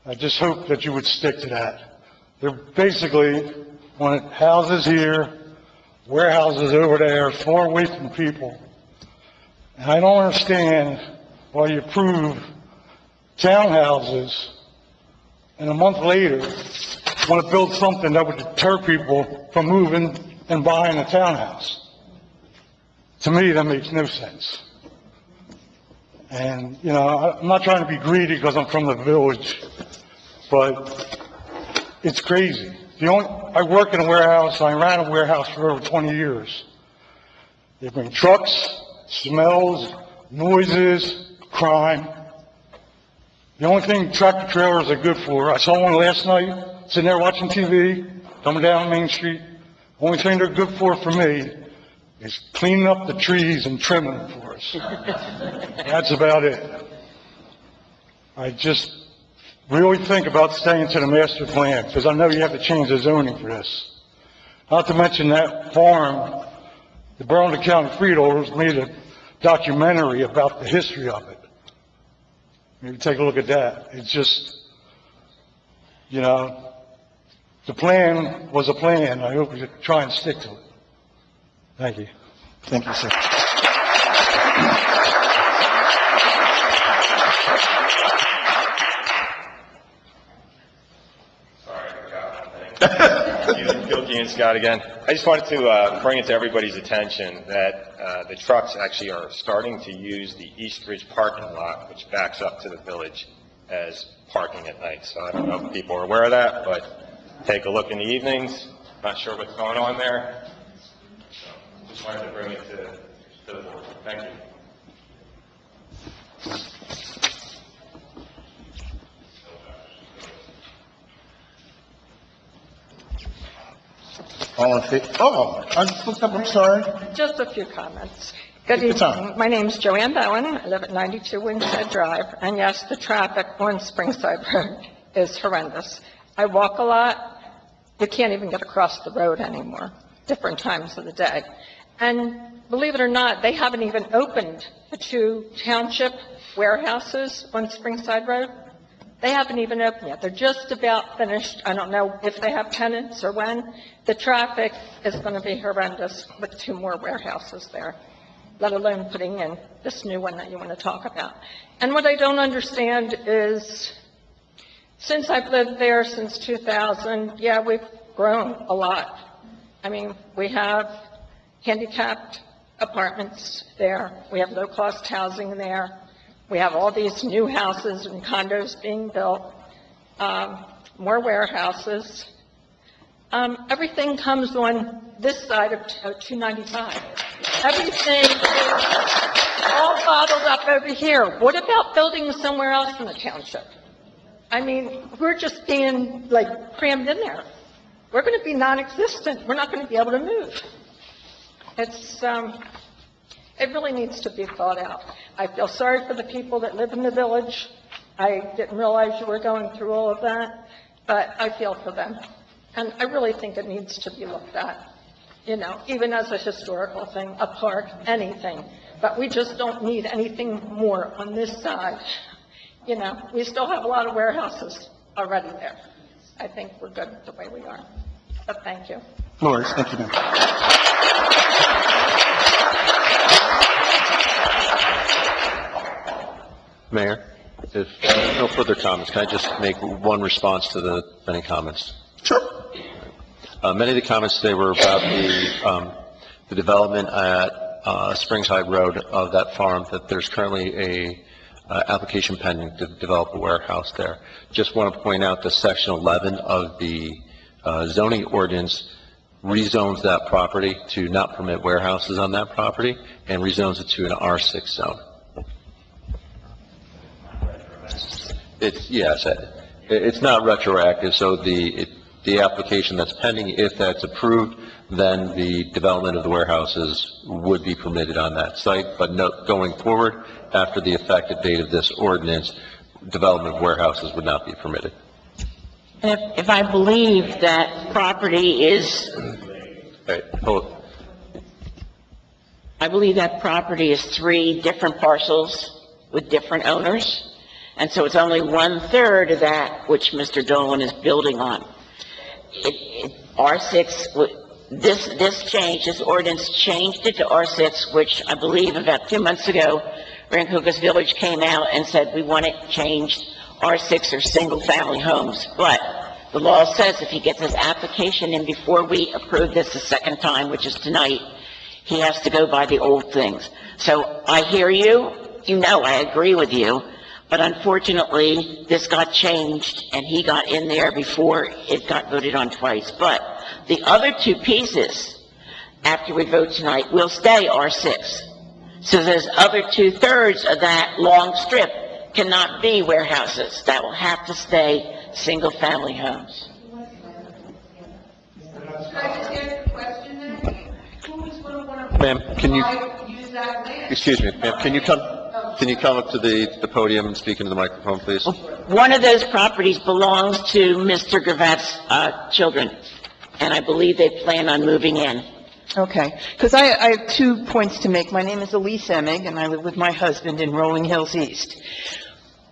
I just hope that you would stick to that. They're basically wanted houses here, warehouses over there, far away from people. And I don't understand why you approve townhouses and a month later want to build something that would deter people from moving and buying a townhouse. To me, that makes no sense. And, you know, I'm not trying to be greedy because I'm from the village, but it's crazy. I work in a warehouse. I ran a warehouse for over 20 years. They bring trucks, smells, noises, crime. The only thing tractor trailers are good for, I saw one last night, sitting there watching TV, coming down Main Street. The only thing they're good for me is cleaning up the trees and trimming them for us. That's about it. I just really think about staying to the master plan, because I know you have to change the zoning for this. Not to mention that farm, the Burlington County Freeholders made a documentary about the history of it. Maybe take a look at that. It's just, you know, the plan was a plan. I hope we try and stick to it. Thank you. Thank you, sir. Bill Gian Scott again. I just wanted to bring it to everybody's attention that the trucks actually are starting to use the East Ridge parking lot, which backs up to the village, as parking at night. So I don't know if people are aware of that, but take a look in the evenings. Not sure what's going on there. So just wanted to bring it to the board. Thank you. All in favor? Oh, I just looked up, I'm sorry. Just a few comments. Good Take your evening. My name's Joanne Bowen. I live at 92 Winstead Drive. And yes, the traffic on Springside Road is horrendous. I walk a lot. You can't even get across the road anymore, different times of the day. And believe it or not, they haven't even opened the 2 township warehouses on Springside Road. They haven't even opened yet. They're just about finished. I don't know if they have tenants or when. The traffic is going to be horrendous with 2 more warehouses there, let alone putting in this new one that you want to talk about. And what I don't understand is, since I've lived there since 2000, yeah, we've grown a lot. I mean, we have handicapped apartments there. We have low-cost housing there. We have all these new houses and condos being built, more warehouses. Everything comes on this side of 295. Everything is all bottled up over here. What about building somewhere else in the township? I mean, we're just being, like, crammed in there. We're going to be non-existent. We're not going to be able to move. It really needs to be thought out. I feel sorry for the people that live in the village. I didn't realize you were going through all of that, but I feel for them. And I really think it needs to be looked at, you know, even as a historical thing, a park, anything. But we just don't need anything more on this side. You know, we still have a lot of warehouses already there. I think we're good the way we are. But thank you. No worries. Thank you, ma'am. Mayor, if no further comments, can I just make one response to the many comments? Sure. Many of the comments today were about the development at Springside Road of that farm, that there's currently a application pending to develop a warehouse there. Just want to point out that Section 11 of the zoning ordinance rezones that property to not permit warehouses on that property and rezones it to an R6 zone. It's not retroactive, so the application that's pending, if that's approved, then the development of the warehouses would be permitted on that site. But going forward, after the effective date of this ordinance, development of warehouses would not be permitted. If I believe that property is, I believe that property is 3 different parcels with different owners. And so it's only 1/3 of that which Mr. Dolan is building on. R6, this ordinance changed it to R6, which I believe about 2 months ago, Rancocas Village came out and said we want it changed R6 or single-family homes. But The law says if he gets his application in before we approve this the second time, which is tonight, he has to go by the old things. So I hear you, I agree with you, but unfortunately, this got changed, and he got in there before it got voted on twice. But the other two pieces, after we vote tonight, will stay R6. So those other 2/3 of that long strip cannot be warehouses. That will have to stay single-family homes. Ma'am, can you, excuse me, ma'am, can you come up to the podium and speak into the microphone, please? One of those properties belongs to Mr. Gravat's children, and I believe they plan on moving in. Okay, because I have 2 points to make. My name is Elise Emig, and I live with my husband in Rolling Hills East.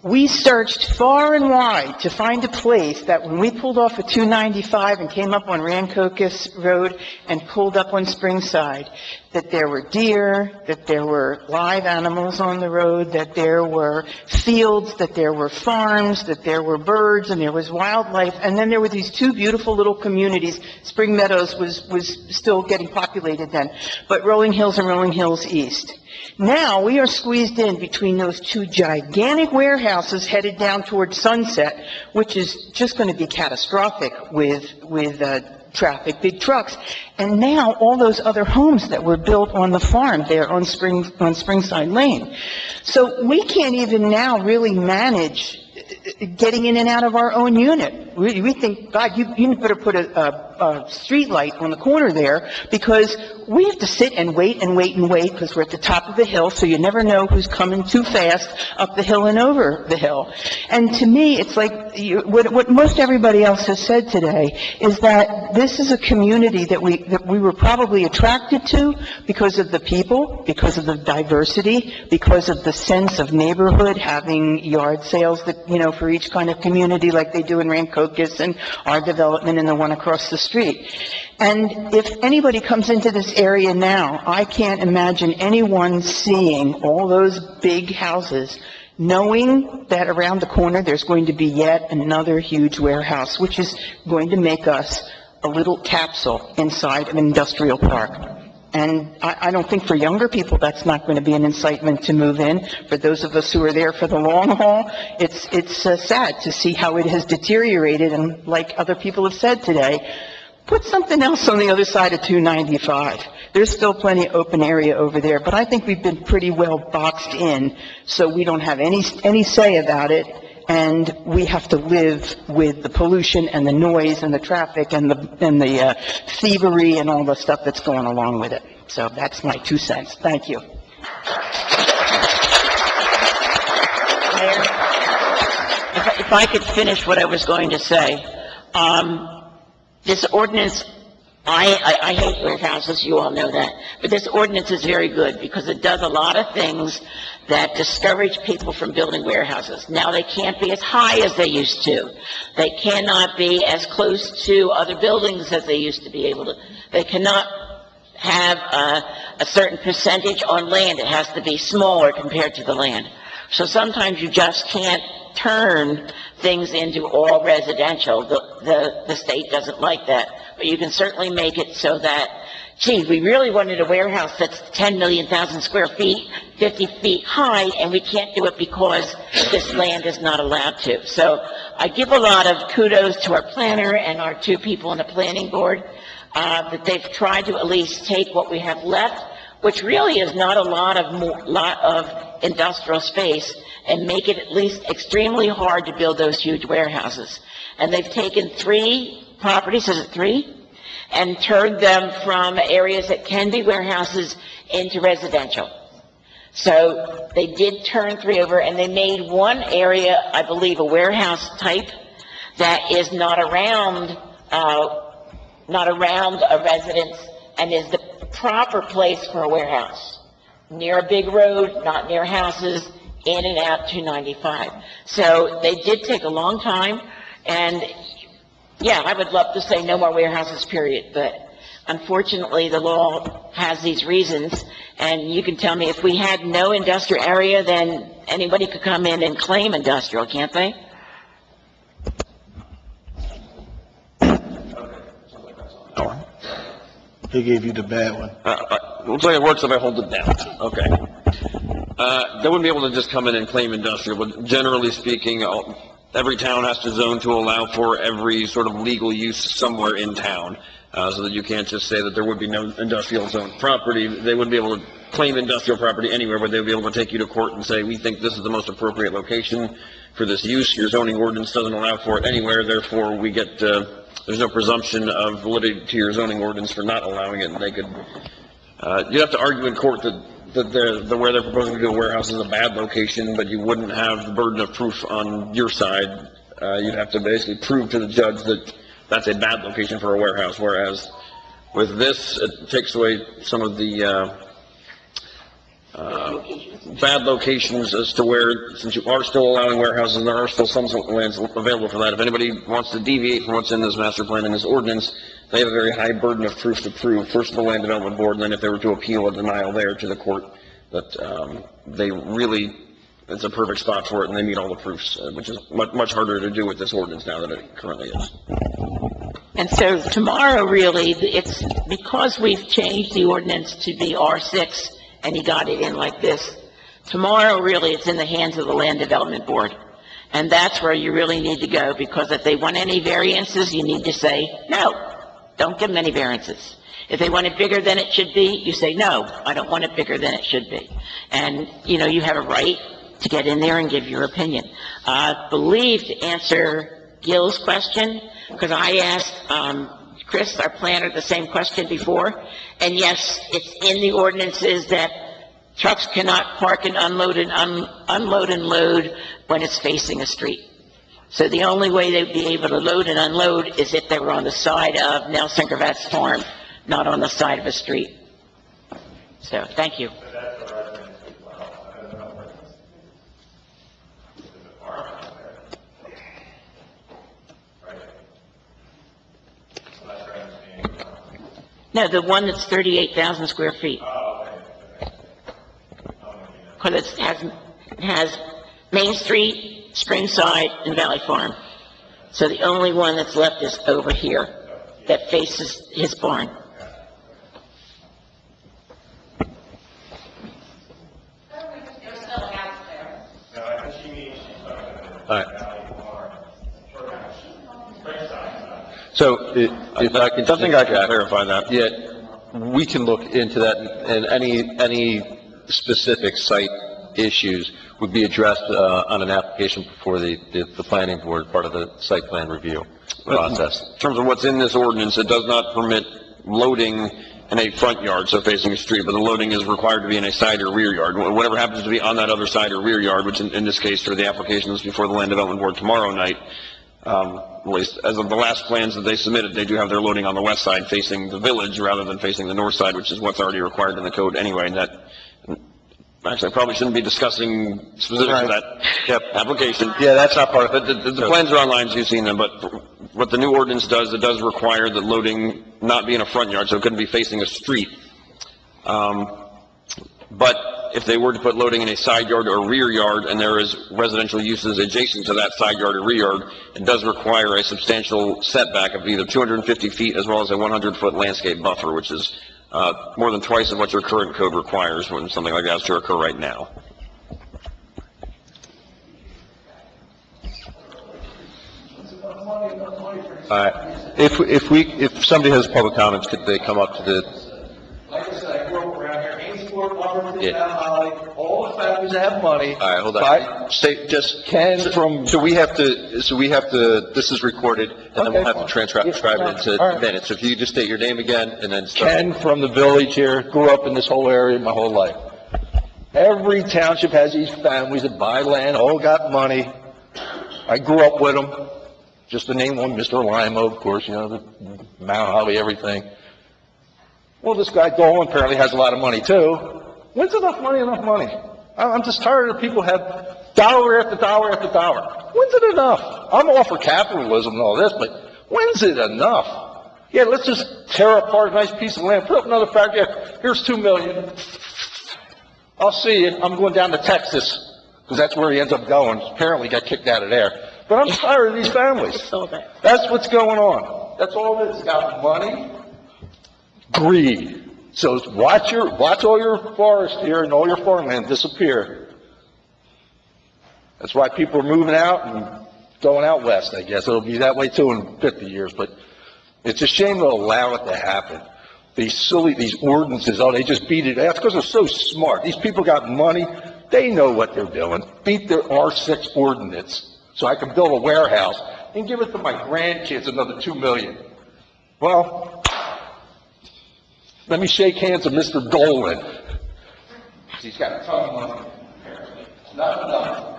We searched far and wide to find a place that when we pulled off at 295 and came up on Rancocas Road and pulled up on Springside, that there were deer, that there were live animals on the road, that there were fields, that there were farms, that there were birds, and there was wildlife. And then there were these 2 beautiful little communities. Spring Meadows was still getting populated then, but Rolling Hills and Rolling Hills East. Now, we are squeezed in between those 2 gigantic warehouses headed down towards Sunset, which is just going to be catastrophic with traffic, big trucks. And now, all those other homes that were built on the farm there on Springside Lane. So we can't even now really manage getting in and out of our own unit. We think, God, you better put a street light on the corner there, because we have to sit and wait because we're at the top of the hill, so you never know who's coming too fast up the hill and over the hill. And to me, it's like what most everybody else has said today is that this is a community that we were probably attracted to because of the people, because of the diversity, because of the sense of neighborhood, having yard sales that, for each kind of community like they do in Rancocas and our development and the one across the street. And if anybody comes into this area now, I can't imagine anyone seeing all those big houses, knowing that around the corner there's going to be yet another huge warehouse, which is going to make us a little capsule inside an industrial park. And I don't think for younger people that's not going to be an incitement to move in. For those of us who are there for the long haul, it's sad to see how it has deteriorated. And like other people have said today, put something else on the other side of 295. There's still plenty of open area over there, but I think we've been pretty well boxed in, so we don't have any say about it. And we have to live with the pollution and the noise and the traffic and the thievery and all the stuff that's going along with it. So that's my 2 cents. Thank you. If I could finish what I was going to say. This ordinance, I hate warehouses, you all know that, but this ordinance is very good because it does a lot of things that discourage people from building warehouses. Now, they can't be as high as they used to. They cannot be as close to other buildings as they used to be able to. They cannot have a certain percentage on land. It has to be smaller compared to the land. So sometimes you just can't turn things into all residential. The state doesn't like that. But you can certainly make it so that, gee, we really wanted a warehouse that's 10 million thousand square feet, 50 feet high, and we can't do it because this land is not allowed to. So I give a lot of kudos to our planner and our 2 people on the planning board, that they've tried to at least take what we have left, which really is not a lot of industrial space, and make it at least extremely hard to build those huge warehouses. And they've taken 3 properties, is it 3? And turned them from areas that can be warehouses into residential. So they did turn 3 over, and they made one area, I believe, a warehouse type that is not around a residence and is the proper place for a warehouse. Near a big road, not near houses, in and out 295. So they did take a long time, and yeah, I would love to say no more warehouses, period, but unfortunately the law has these reasons, and you can tell me if we had no industrial area, then anybody could come in and claim industrial, can't they? He gave you the bad one. Looks like it works if I hold it down. Okay. They wouldn't be able to just come in and claim industrial, but generally speaking, every town has to zone to allow for every sort of legal use somewhere in town, so that you can't just say that there would be no industrial zone property. They wouldn't be able to claim industrial property anywhere, but they would be able to take you to court and say, we think this is the most appropriate location for this use. Your zoning ordinance doesn't allow for it anywhere, therefore we get, there's no presumption of validity to your zoning ordinance for not allowing it, and they could, you'd have to argue in court that where they're proposing to do a warehouse is a bad location, but you wouldn't have the burden of proof on your side. You'd have to basically prove to the judge that that's a bad location for a warehouse, whereas with this, it takes away some of the, bad locations as to where, since you are still allowing warehouses, and there are still some lands available for that. If anybody wants to deviate from what's in this master plan and this ordinance, they have a very high burden of proof to prove, first to the Land Development Board, and then if they were to appeal a denial there to the court, that they really, it's a perfect spot for it, and they meet all the proofs, which is much harder to do with this ordinance now than it currently is. And so tomorrow, really, it's because we've changed the ordinance to be R6, and he got it in like this. Tomorrow, really, it's in the hands of the Land Development Board. And that's where you really need to go, because if they want any variances, you need to say, no, don't give them any variances. If they want it bigger than it should be, you say, no, I don't want it bigger than it should be. And, you know, you have a right to get in there and give your opinion. I believe, to answer Gil's question, because I asked Chris, our planner, the same question before, and yes, it's in the ordinances that trucks cannot park and unload and unload and load when it's facing a street. So the only way they'd be able to load and unload is if they were on the side of Nelson Gravatt's farm, not on the side of a street. So, thank you. No, the one that's 38,000 square feet. Because it has Main Street, Springside, and Valley Farm. So the only one that's left is over here, that faces his barn. All right. So, if I can... Something I can clarify that. Yeah, we can look into that, and any specific site issues would be addressed on an application before the planning board, part of the site plan review process. In terms of what's in this ordinance, it does not permit loading in a front yard, so facing a street, but the loading is required to be in a side or rear yard. Whatever happens to be on that other side or rear yard, which in this case, for the applications before the Land Development Board tomorrow night, at least as of the last plans that they submitted, they do have their loading on the west side facing the village rather than facing the north side, which is what's already required in the code anyway, and that, actually, I probably shouldn't be discussing specifics of that application. Yeah, that's not part of it. The plans are online, so you've seen them, but what the new ordinance does, it does require that loading not be in a front yard, so it couldn't be facing a street. But if they were to put loading in a side yard or rear yard, and there is residential uses adjacent to that side yard or rear yard, it does require a substantial setback of either 250 feet as well as a 100-foot landscape buffer, which is more than twice of what your current code requires when something like that is to occur right now. If somebody has public comments, could they come up to the... Like I said, I grew up around here, Amesport, Lumberton, Mount Holly, all the families that have money. All right, hold on. Say, just Ken from... So we have to, this is recorded, and then we'll have to transcribe it into minutes. So if you could just state your name again, and then start. Ken from the village here, grew up in this whole area my whole life. Every township has these families that buy land, all got money. I grew up with them. Just to name one, Mr. Limo, of course, you know, the Mount Holly, everything. Well, this guy Dolan apparently has a lot of money too. When's enough money? I'm just tired of people have dollar after dollar after dollar. When's it enough? I'm all for capitalism and all this, but when's it enough? Yeah, let's just tear apart a nice piece of land, put up another factory. Here's $2 million. I'll see you. I'm going down to Texas, because that's where he ends up going. Apparently got kicked out of there. But I'm tired of these families. That's what's going on. That's all it is. Got money, greed. So watch all your forest here and all your farmland disappear. That's why people are moving out and going out west, I guess. It'll be that way too in 50 years, but it's a shame to allow it to happen. These ordinances, oh, they just beat it out because they're so smart. These people got money. They know what they're doing. Beat their R6 ordinance so I can build a warehouse and give it to my grandkids, another $2 million. Well, let me shake hands with Mr. Dolan. He's got a ton of money. Not enough.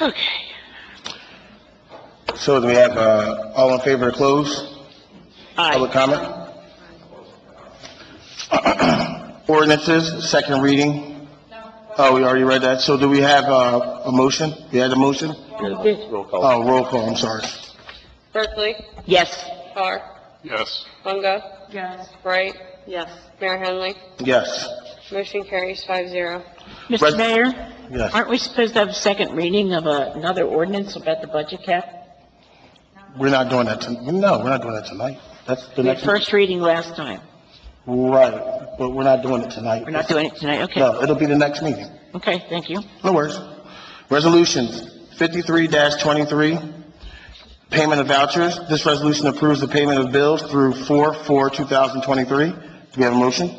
Okay. So do we have, all in favor to close? Aye. Public comment? Ordinances, second reading? Oh, we already read that. So do we have, a motion? We had a motion? Roll call. Oh, roll call, I'm sorry. Berkeley? Yes. Carr? Yes. Mungo? Yes. Bright? Yes. Mayor Henley? Yes. Motion carries 5-0. Mr. Mayor, Yes. aren't we supposed to have a second reading of another ordinance about the budget cap? We're not doing that no, we're not doing that tonight. That's the We had next. first reading last time. Right, but we're not doing it tonight. We're not doing it tonight, okay. No, it'll be the next meeting. Okay, thank you. No worries. Resolutions 53-23, payment of vouchers. This resolution approves the payment of bills through 4/4/2023. Do we have a motion?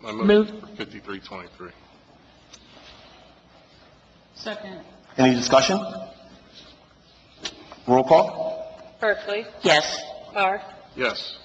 Move. 5323. Second. Any discussion? Roll call? Berkeley? Yes. Carr? Yes.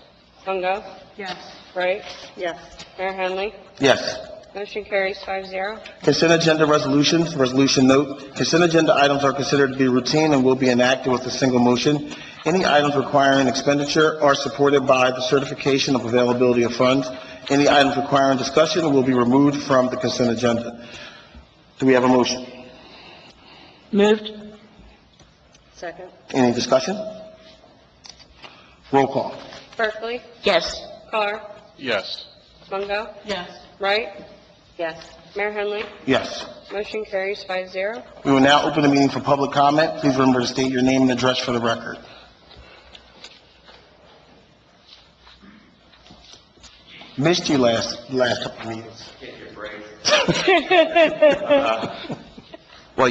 Mungo? Yes. Bright? Yes. Mayor Henley? Yes. Motion carries 5-0. Consent agenda resolutions, resolution note, consent agenda items are considered to be routine and will be enacted with a single motion. Any items requiring expenditure are supported by the certification of availability of funds. Any items requiring discussion will be removed from the consent agenda. Do we have a motion? Moved. Second. Any discussion? Roll call. Berkeley? Yes. Carr? Yes. Mungo? Yes. Bright? Yes. Mayor Henley? Yes. Motion carries 5-0. We will now open the meeting for public comment. Please remember to state your name and address for the record. Missed you last couple of meetings. Well,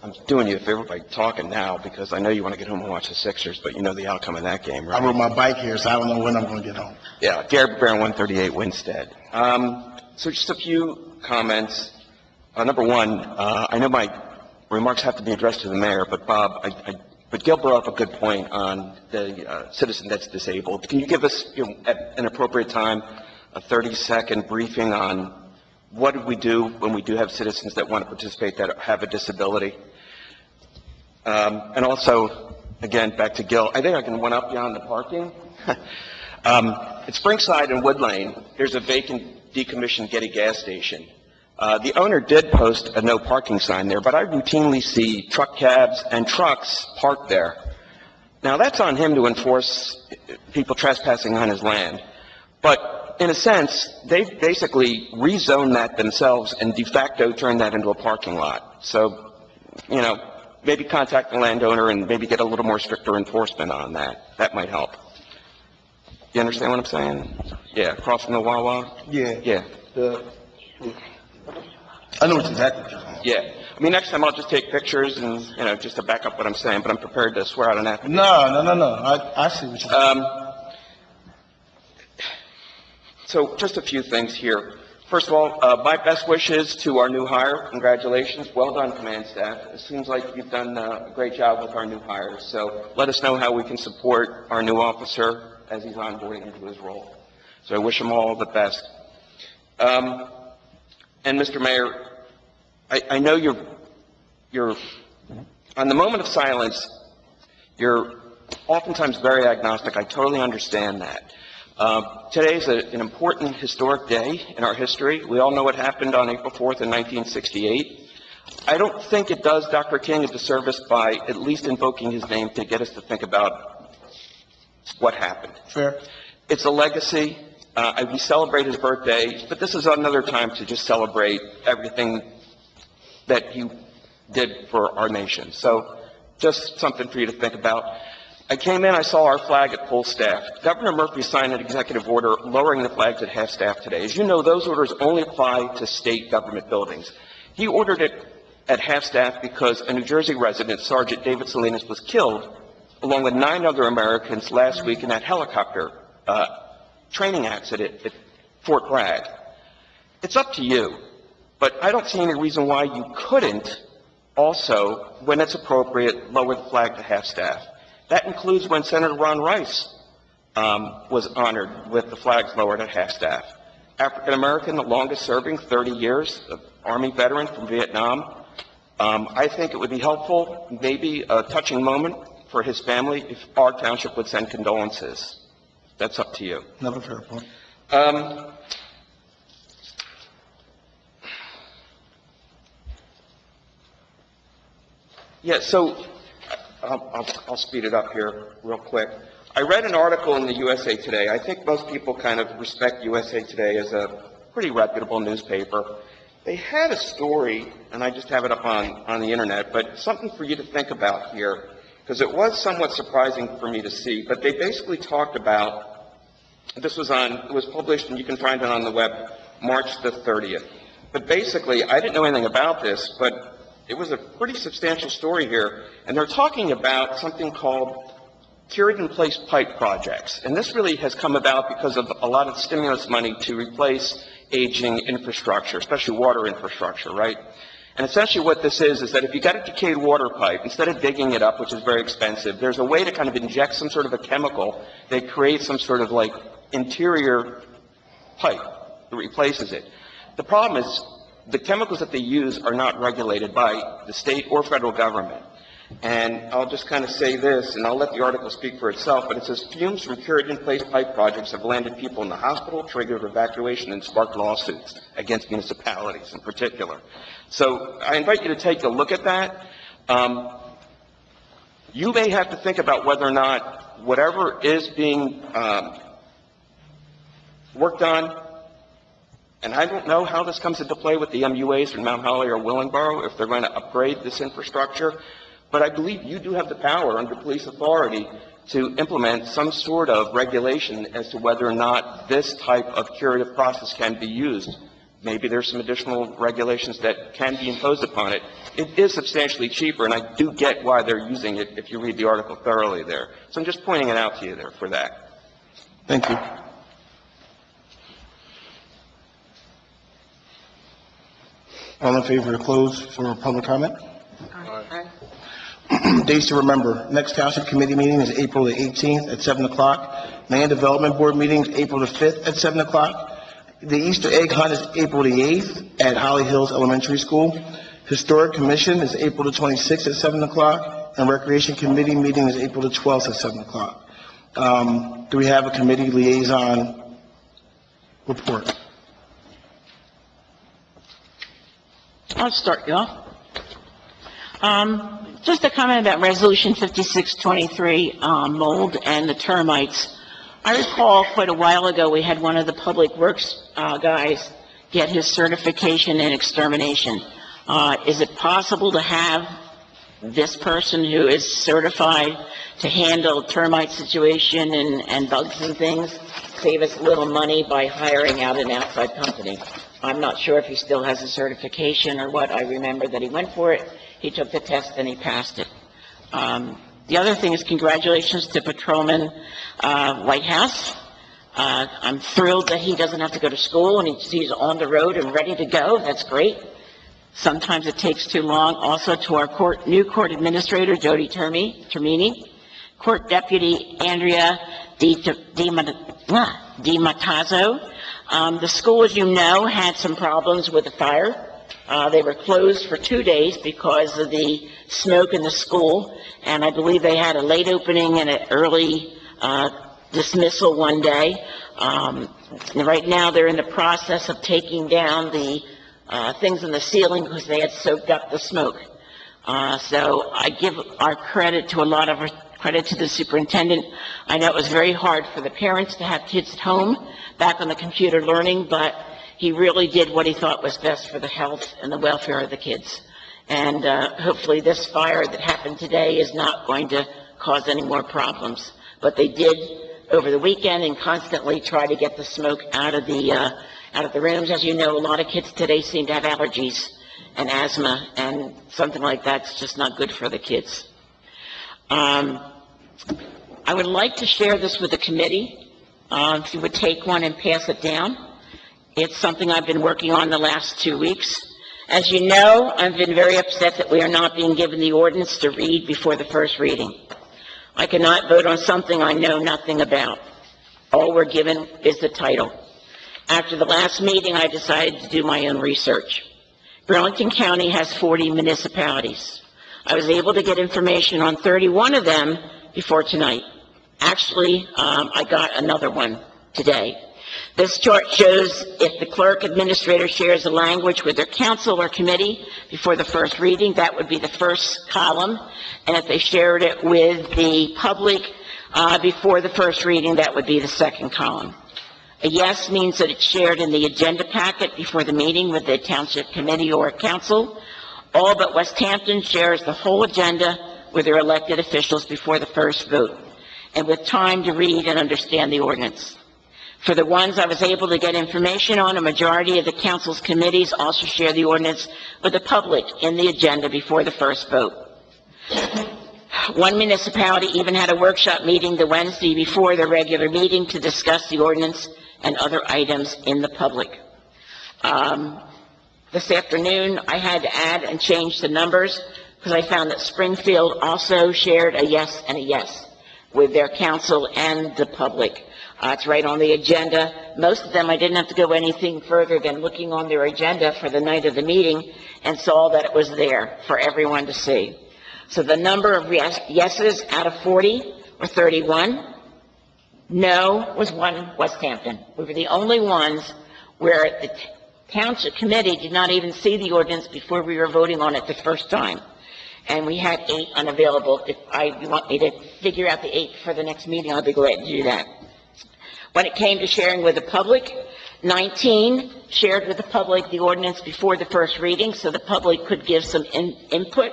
I'm doing you a favor by talking now because I know you want to get home and watch the Sixers, but you know the outcome of that game, right? I rode my bike here, so I don't know when I'm going to get home. Yeah, Gary Brown, 138 Winstead. So just a few comments. Number one, I know my remarks have to be addressed to the mayor, but Bob, but Gil brought up a good point on the citizen that's disabled. Can you give us, at an appropriate time, a 30-second briefing on what do we do when we do have citizens that want to participate that have a disability? And also, again, back to Gil, I think I can one-up you on the parking. At Springside and Wood Lane, there's a vacant decommissioned Getty gas station. The owner did post a no parking sign there, but I routinely see truck cabs and trucks parked there. Now, that's on him to enforce people trespassing on his land. But in a sense, they've basically rezoned that themselves and de facto turned that into a parking lot. So, maybe contact the landowner and maybe get a little more stricter enforcement on that. That might help. You understand what I'm saying? Yeah, across from the Wawa? Yeah. Yeah. I know exactly what you're saying. Yeah. I mean, next time I'll just take pictures and, just to back up what I'm saying, but I'm prepared to swear out an affidavit. No. I see what you're saying. So just a few things here. First of all, my best wishes to our new hire. Congratulations. Well done, command staff. It seems like you've done a great job with our new hires. So let us know how we can support our new officer as he's onboarding into his role. So I wish him all the best. And Mr. Mayor, I know you're on the moment of silence, you're oftentimes very agnostic. I totally understand that. Today is an important historic day in our history. We all know what happened on April 4th in 1968. I don't think it does Dr. King a disservice by at least invoking his name to get us to think about what happened. Fair. It's a legacy. We celebrate his birthday, but this is another time to just celebrate everything that he did for our nation. So just something for you to think about. I came in, I saw our flag at full staff. Governor Murphy signed an executive order lowering the flags at half staff today. As you know, those orders only apply to state government buildings. He ordered it at half staff because a New Jersey resident, Sergeant David Salinas, was killed along with 9 other Americans last week in that helicopter training accident at Fort Bragg. It's up to you, but I don't see any reason why you couldn't also, when it's appropriate, lower the flag to half staff. That includes when Senator Ron Rice was honored with the flags lowered at half staff. African American, the longest serving, 30 years, Army veteran from Vietnam. I think it would be helpful, maybe a touching moment for his family if our township would send condolences. That's up to you. Another fair point. Yeah, so I'll speed it up here real quick. I read an article in the USA Today. I think most people kind of respect USA Today as a pretty reputable newspaper. They had a story, and I just have it up on the internet, but something for you to think about here, because it was somewhat surprising for me to see. But they basically talked about, it was published, and you can find it on the web, March the 30th. But basically, I didn't know anything about this, but it was a pretty substantial story here, and they're talking about something called cured-in-place pipe projects. And this really has come about because of a lot of stimulus money to replace aging infrastructure, especially water infrastructure, right? And essentially what this is that if you got a decayed water pipe, instead of digging it up, which is very expensive, there's a way to kind of inject some sort of a chemical that creates some sort of like interior pipe that replaces it. The problem is the chemicals that they use are not regulated by the state or federal government. And I'll just kind of say this, and I'll let the article speak for itself, but it says fumes from cured-in-place pipe projects have landed people in the hospital, triggered evacuation, and sparked lawsuits against municipalities in particular. So I invite you to take a look at that. You may have to think about whether or not whatever is being worked on, and I don't know how this comes into play with the MUAs from Mount Holly or Willingboro, if they're going to upgrade this infrastructure, but I believe you do have the power under police authority to implement some sort of regulation as to whether or not this type of curative process can be used. Maybe there's some additional regulations that can be imposed upon it. It is substantially cheaper, and I do get why they're using it if you read the article thoroughly there. So I'm just pointing it out to you there for that. Thank you. All in favor to close for public comment? Days to remember. Next Township Committee meeting is April the 18th at 7 o'clock. Land Development Board meeting is April the 5th at 7 o'clock. The Easter egg hunt is April the 8th at Holly Hills Elementary School. Historic Commission is April the 26th at 7 o'clock. And Recreation Committee meeting is April the 12th at 7 o'clock. Do we have a committee liaison report? I'll start, y'all. Just a comment about Resolution 5623, mold and the termites. I recall quite a while ago, we had one of the Public Works guys get his certification in extermination. Is it possible to have this person who is certified to handle termite situation and bugs and things save us a little money by hiring out an outside company? I'm not sure if he still has a certification or what. I remember that he went for it. He took the test and he passed it. The other thing is congratulations to Patrolman Whitehouse. I'm thrilled that he doesn't have to go to school and he's on the road and ready to go. That's great. Sometimes it takes too long. Also to our new court administrator, Jody Termini, Court Deputy Andrea DiMattazzo. The school, as you know, had some problems with the fire. They were closed for 2 days because of the smoke in the school, and I believe they had a late opening and an early dismissal one day. Right now, they're in the process of taking down the things in the ceiling because they had soaked up the smoke. So I give our credit to the superintendent. I know it was very hard for the parents to have kids at home back on the computer learning, but he really did what he thought was best for the health and the welfare of the kids. And hopefully this fire that happened today is not going to cause any more problems. But they did over the weekend and constantly try to get the smoke out of the rooms. As you know, a lot of kids today seem to have allergies and asthma, and something like that's just not good for the kids. I would like to share this with the committee, if you would take one and pass it down. It's something I've been working on the last 2 weeks. As you know, I've been very upset that we are not being given the ordinance to read before the first reading. I cannot vote on something I know nothing about. All we're given is the title. After the last meeting, I decided to do my own research. Burlington County has 40 municipalities. I was able to get information on 31 of them before tonight. Actually, I got another one today. This chart shows if the clerk administrator shares the language with their council or committee before the first reading, that would be the first column. And if they shared it with the public before the first reading, that would be the second column. A yes means that it's shared in the agenda packet before the meeting with the township committee or council. All but West Hampton shares the whole agenda with their elected officials before the first vote, and with time to read and understand the ordinance. For the ones I was able to get information on, a majority of the council's committees also share the ordinance with the public in the agenda before the first vote. One municipality even had a workshop meeting the Wednesday before the regular meeting to discuss the ordinance and other items in the public. This afternoon, I had to add and change the numbers because I found that Springfield also shared a yes and a yes with their council and the public. It's right on the agenda. Most of them, I didn't have to go anything further than looking on their agenda for the night of the meeting and saw that it was there for everyone to see. So the number of yeses out of 40 were 31. No was 1, West Hampton. We were the only ones where the township committee did not even see the ordinance before we were voting on it the first time. And we had 8 unavailable. If you want me to figure out the 8 for the next meeting, I'll be glad to do that. When it came to sharing with the public, 19 shared with the public the ordinance before the first reading so the public could give some input.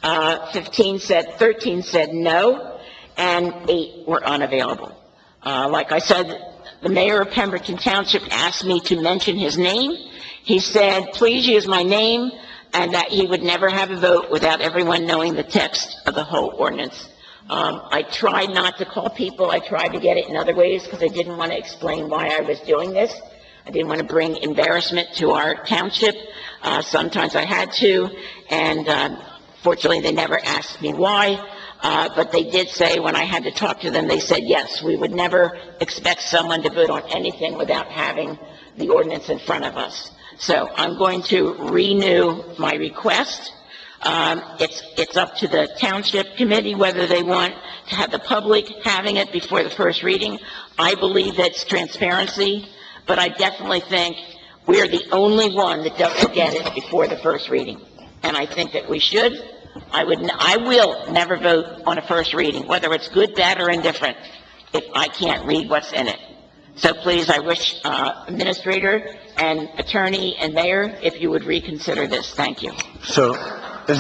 13 said no, and 8 were unavailable. Like I said, the mayor of Pemberton Township asked me to mention his name. He said, please use my name, and that he would never have a vote without everyone knowing the text of the whole ordinance. I tried not to call people. I tried to get it in other ways because I didn't want to explain why I was doing this. I didn't want to bring embarrassment to our township. Sometimes I had to, and fortunately they never asked me why. But they did say when I had to talk to them, they said, yes, we would never expect someone to vote on anything without having the ordinance in front of us. So I'm going to renew my request. It's up to the township committee whether they want to have the public having it before the first reading. I believe that's transparency, but I definitely think we're the only one that doesn't get it before the first reading. And I think that we should. I will never vote on a first reading, whether it's good, bad, or indifferent, if I can't read what's in it. So please, I wish administrator and attorney and mayor, if you would reconsider this. Thank you. So, is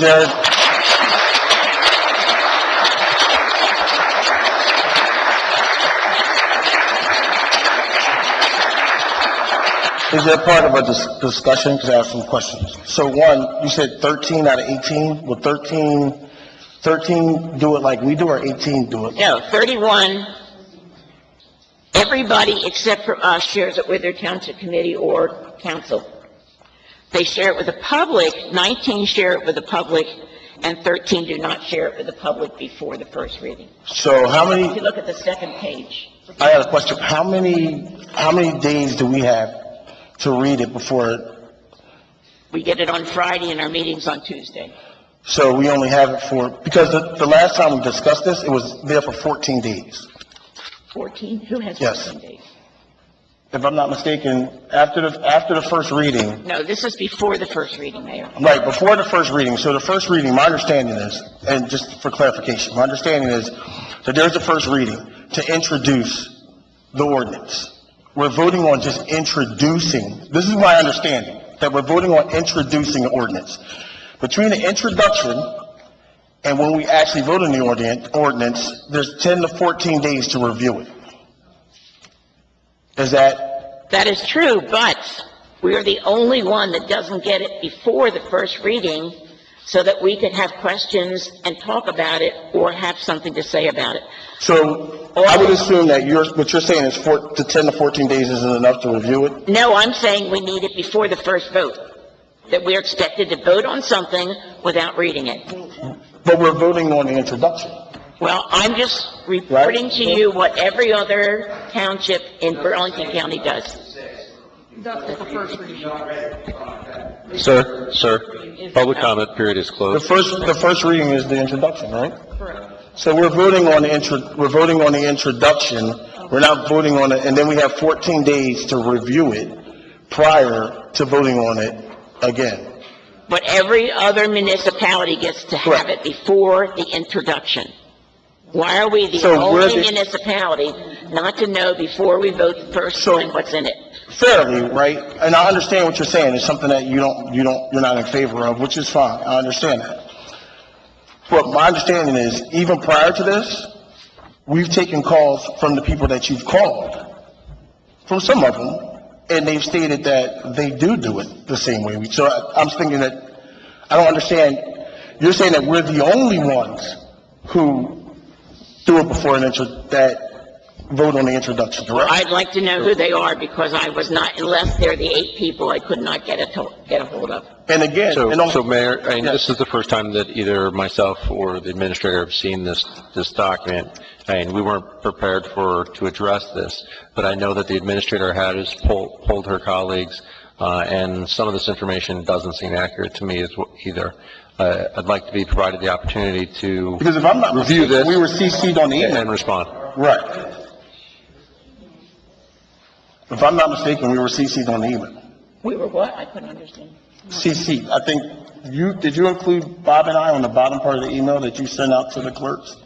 there part of a discussion? Because I have some questions. So one, you said 13 out of 18. Will 13 do it like we do, or 18 do it? No, 31, everybody except for us shares it with their township committee or council. They share it with the public, 19 share it with the public, and 13 do not share it with the public before the first reading. So how many? If you look at the second page. I have a question. How many days do we have to read it before? We get it on Friday and our meeting's on Tuesday. So we only have it for, because the last time we discussed this, it was there for 14 days. 14? Who has Yes. 14 days? If I'm not mistaken, after the first reading. No, this is before the first reading, Mayor. Right, before the first reading. So the first reading, my understanding is, and just for clarification, my understanding is that there's the first reading to introduce the ordinance. We're voting on just introducing, this is my understanding, that we're voting on introducing the ordinance. between the introduction and when we actually vote on the ordinance, there's 10 to 14 days to review it. Is that, That is true, but we are the only one that doesn't get it before the first reading so that we could have questions and talk about it or have something to say about it. so I would assume that what you're saying is 10 to 14 days isn't enough to review it? No, I'm saying we need it before the first vote, that we're expected to vote on something without reading it. But we're voting on the introduction. Well, I'm just reporting to you what every other township in Burlington County does. Sir, public comment period is closed. The first reading is the introduction, right? Correct. So we're voting on the introduction, we're not voting on it, and then we have 14 days to review it prior to voting on it again. But every other municipality gets to have it before the introduction. Why are we the So we're only the- municipality not to know before we vote the first time what's in it? Fairly, right? And I understand what you're saying, it's something that you're not in favor of, which is fine, I understand that. But my understanding is, even prior to this, we've taken calls from the people that you've called, from some of them, and they've stated that they do it the same way. So I'm thinking that, I don't understand, you're saying that we're the only ones who do it before that vote on the introduction, correct? I'd like to know who they are because I was not, unless they're the 8 people I could not get a hold of. And again, So Mayor, and this is the first time that either myself or the administrator have seen this document, and we weren't prepared to address this, but I know that the administrator has polled her colleagues, and some of this information doesn't seem accurate to me either. I'd like to be provided the opportunity to Because if I'm not review mistaken, this. we were CC'd on the email. And respond. Right. If I'm not mistaken, we were CC'd on the email. We were what? I couldn't understand. CC, I think, did you include Bob and I on the bottom part of the email that you sent out to the clerks?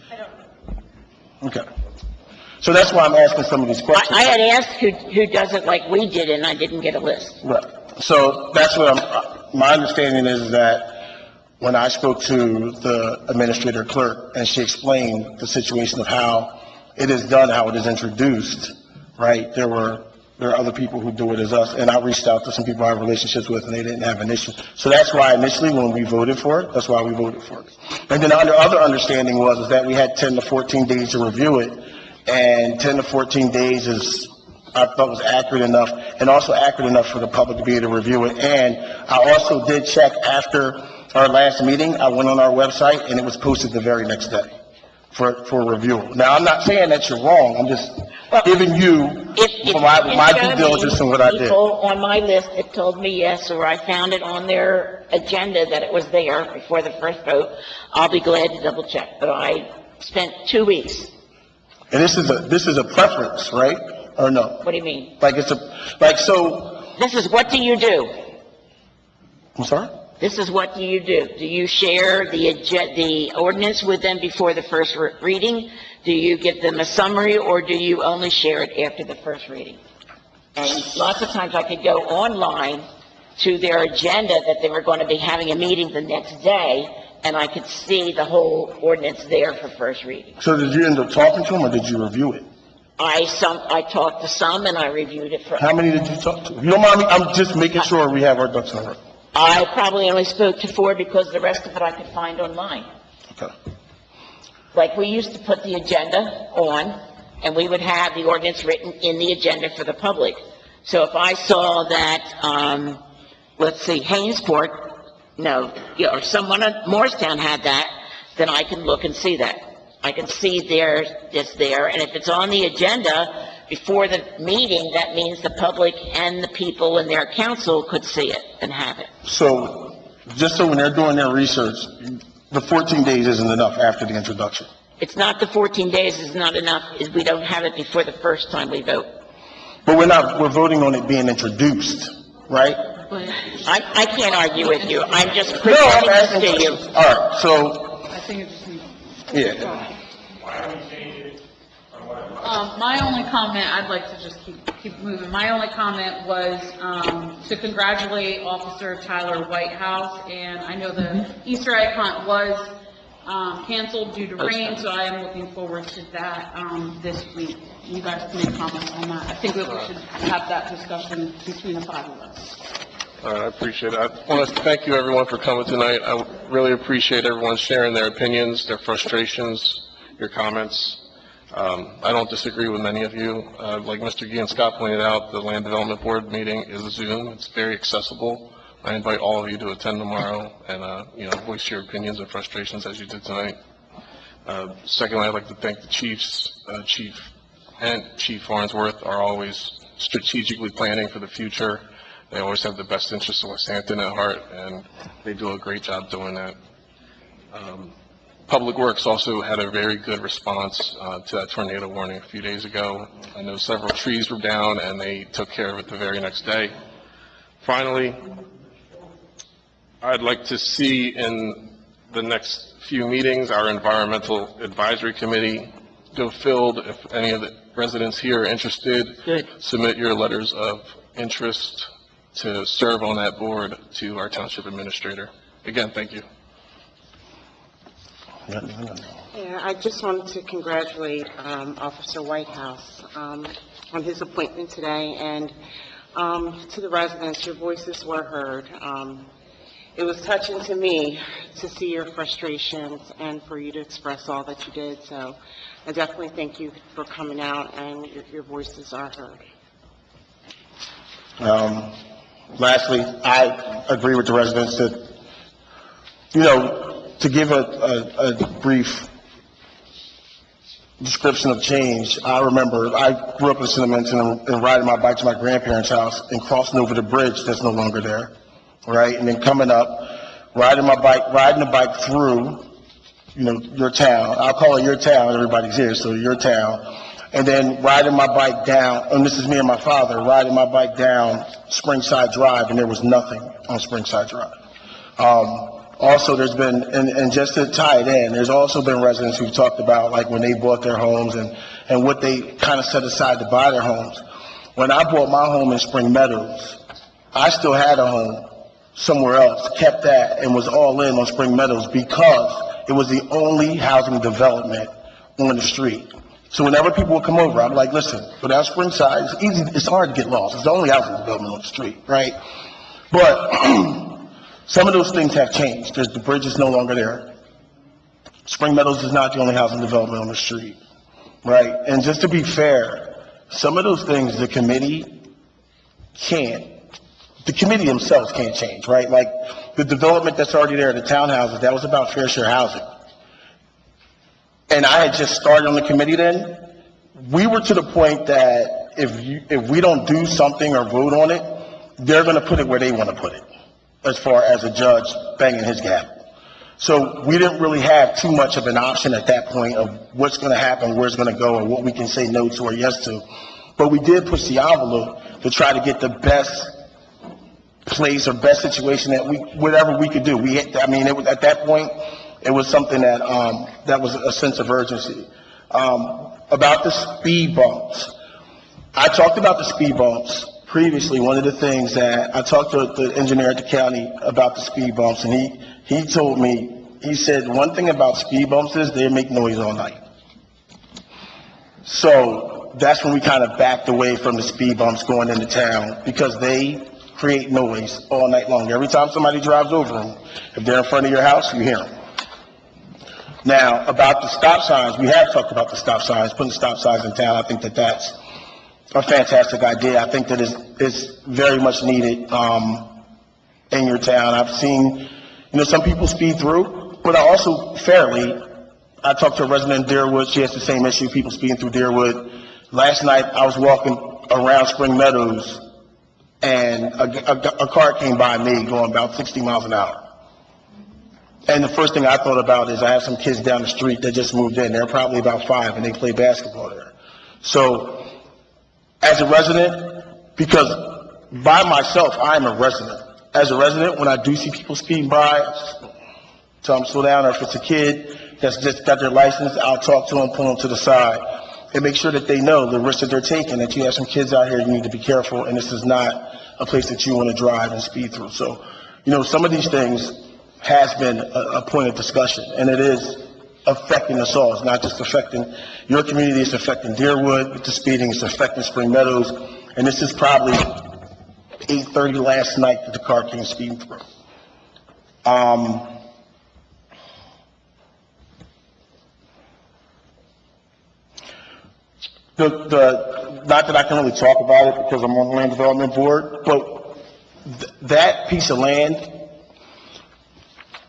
Okay. So that's why I'm asking some of these questions. I had asked who does it like we did, and I didn't get a list. Right. So that's what my understanding is that when I spoke to the administrator clerk and she explained the situation of how it is done, how it is introduced, right? There are other people who do it as us, and I reached out to some people I have relationships with, and they didn't have an issue. So that's why initially, when we voted for it, that's why we voted for it. And then the other understanding was that we had 10 to 14 days to review it, and 10 to 14 days I thought was accurate enough, and also accurate enough for the public to be able to review it. And I also did check after our last meeting. I went on our website, and it was posted the very next day for review. Now, I'm not saying that you're wrong. I'm just giving you my due diligence and what I did. People on my list that told me yes, or I found it on their agenda that it was there before the first vote, I'll be glad to double check. But I spent 2 weeks. And this is a preference, right? Or no? What do you mean? So. This is what do you do? I'm sorry? This is what do you do? Do you share the ordinance with them before the first reading? Do you give them a summary, or do you only share it after the first reading? And lots of times I could go online to their agenda that they were going to be having a meeting the next day, and I could see the whole ordinance there for first reading. So did you end up talking to them, or did you review it? I talked to some, and I reviewed it for... How many did you talk to? If you don't mind me, I'm just making sure we have our ducks in a row. I probably only spoke to 4 because the rest of it I could find online. Okay. Like, we used to put the agenda on, and we would have the ordinance written in the agenda for the public. So if I saw that, let's see, Hainesport, or someone at Morristown had that, then I can look and see that. I can see it's there, and if it's on the agenda before the meeting, that means the public and the people in their council could see it and have it. So, just so when they're doing their research, the 14 days isn't enough after the introduction? It's not the 14 days is not enough, is we don't have it before the first time we vote. But we're voting on it being introduced, right? I can't argue with you, I'm just presenting this to you. All right, so, I think it's... yeah. My only comment, I'd like to just keep moving. My only comment was to congratulate Officer Tyler Whitehouse, and I know the Easter egg hunt was canceled due to rain, so I am looking forward to that this week. You guys can make comments on that. I think that we should have that discussion between the five of us. I appreciate it. I want to thank you, everyone, for coming tonight. I really appreciate everyone sharing their opinions, their frustrations, your comments. I don't disagree with many of you. Like Mr. Guy and Scott pointed out, the Land Development Board meeting is Zoom. It's very accessible. I invite all of you to attend tomorrow and, voice your opinions and frustrations as you did tonight. Secondly, I'd like to thank the chiefs, Chief and Chief Farnsworth are always strategically planning for the future. They always have the best interests of West Hampton at heart, and they do a great job doing that. Public Works also had a very good response to that tornado warning a few days ago. I know several trees were down, and they took care of it the very next day. Finally, I'd like to see in the next few meetings our Environmental Advisory Committee go filled. If any of the residents here are interested, submit your letters of interest to serve on that board to our township administrator. Again, thank you. Yeah, I just wanted to congratulate Officer Whitehouse on his appointment today, and to the residents, your voices were heard. It was touching to me to see your frustrations and for you to express all that you did, so I definitely thank you for coming out, and your voices are heard. Lastly, I agree with the residents that, to give a brief description of change, I remember I grew up in Cinnaminton and riding my bike to my grandparents' house and crossing over the bridge that's no longer there, right? And then coming up, riding the bike through, your town. I'll call it your town, everybody's here, so your town. And then riding my bike down, and this is me and my father, riding my bike down Springside Drive, and there was nothing on Springside Drive. Also, there's been, and just to tie it in, there's also been residents who've talked about, like, when they bought their homes and what they kind of set aside to buy their homes. When I bought my home in Spring Meadows, I still had a home somewhere else, kept that, and was all in on Spring Meadows because it was the only housing development on the street. So whenever people would come over, I'm like, listen, without Springside, it's easy, it's hard to get lost. It's the only housing development on the street, right? But some of those things have changed. The bridge is no longer there. Spring Meadows is not the only housing development on the street, right? And just to be fair, some of those things the committee themselves can't change, right? Like the development that's already there, the townhouses, that was about fair share housing. And I had just started on the committee then. We were to the point that if we don't do something or vote on it, they're going to put it where they want to put it, as far as a judge banging his gavel. So we didn't really have too much of an option at that point of what's going to happen, where it's going to go, or what we can say no to or yes to. But we did push the envelope to try to get the best place or best situation that whatever we could do. It was, at that point, it was something that that was a sense of urgency. About the speed bumps, I talked about the speed bumps previously. One of the things that I talked to the engineer at the county about the speed bumps, and he told me, he said one thing about speed bumps is they make noise all night. So that's when we kind of backed away from the speed bumps going into town, because they create noise all night long. Every time somebody drives over them, if they're in front of your house, you hear them. Now, about the stop signs, we have talked about the stop signs, putting stop signs in town. I think that that's a fantastic idea. I think that it's very much needed in your town. I've seen, some people speed through, but I also I talked to a resident in Deerwood. She has the same issue, people speeding through Deerwood. Last night, I was walking around Spring Meadows, and a car came by me going about 60 miles an hour. And the first thing I thought about is I have some kids down the street that just moved in. They're probably about 5, and they play basketball there. So, as a resident, because by myself, I'm a resident. As a resident, when I do see people speeding by, I just tell them to slow down, or if it's a kid that's just got their license, I'll talk to them, pull them to the side. and make sure that they know the risk that they're taking, that you have some kids out here, you need to be careful, and this is not a place that you want to drive and speed through. So, some of these things has been a point of discussion, and it is affecting us all. It's not just affecting your community, it's affecting Deerwood with the speeding, it's affecting Spring Meadows, and this is probably 8:30 last night that the car came speeding through. Not that I can really talk about it because I'm on the Land Development Board, but that piece of land,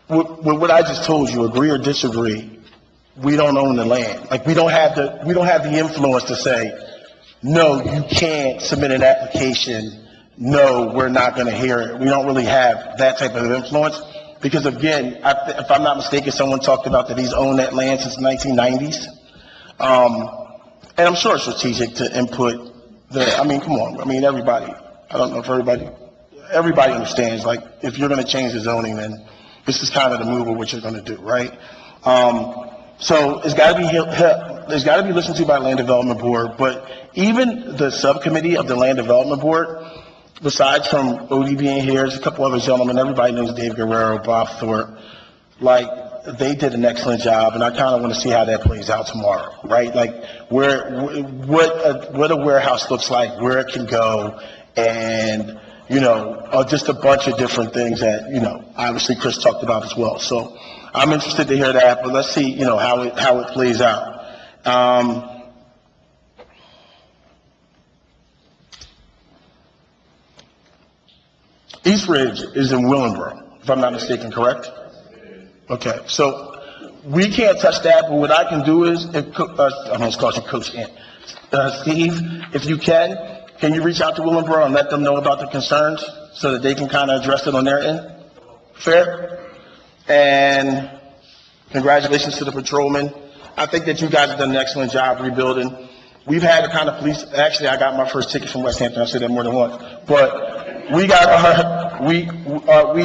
with what I just told you, agree or disagree, we don't own the land. Like, we don't have the influence to say, no, you can't submit an application. No, we're not going to hear it. We don't really have that type of influence because, again, if I'm not mistaken, someone talked about that he's owned that land since the 1990s. And I'm sure it's strategic to input come on. Everybody, I don't know if everybody understands, like, if you're going to change the zoning, then this is kind of the move of what you're going to do, right? So it's got to be listened to by Land Development Board, but even the subcommittee of the Land Development Board, besides from OD being here, there's a couple other gentlemen, everybody knows Dave Guerrero, Bob Thorpe, like, they did an excellent job, and I kind of want to see how that plays out tomorrow, right? Like, what a warehouse looks like, where it can go, and, just a bunch of different things that, obviously Chris talked about as well. So I'm interested to hear that, but let's see, how it plays out. East Ridge is in Willenboro, if I'm not mistaken, correct? Okay, so we can't touch that, but what I can do is, I'm going to call you Coach Ant. Steve, if you can you reach out to Willenboro and let them know about the concerns so that they can kind of address it on their end? Fair? And congratulations to the patrolmen. I think that you guys have done an excellent job rebuilding. We've had the kind of police, actually, I got my first ticket from West Hampton. I've said that more than once. But we've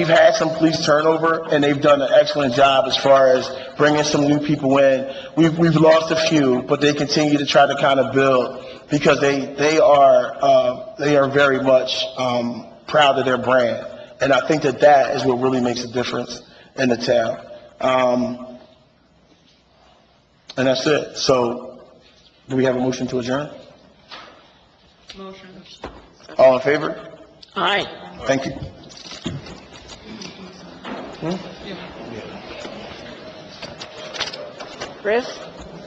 had some police turnover, and they've done an excellent job as far as bringing some new people in. We've lost a few, but they continue to try to kind of build because they are very much proud of their brand. And I think that is what really makes a difference in the town. And that's it. So, do we have a motion to adjourn? Motion. All in favor? Aye. Thank you. Chris?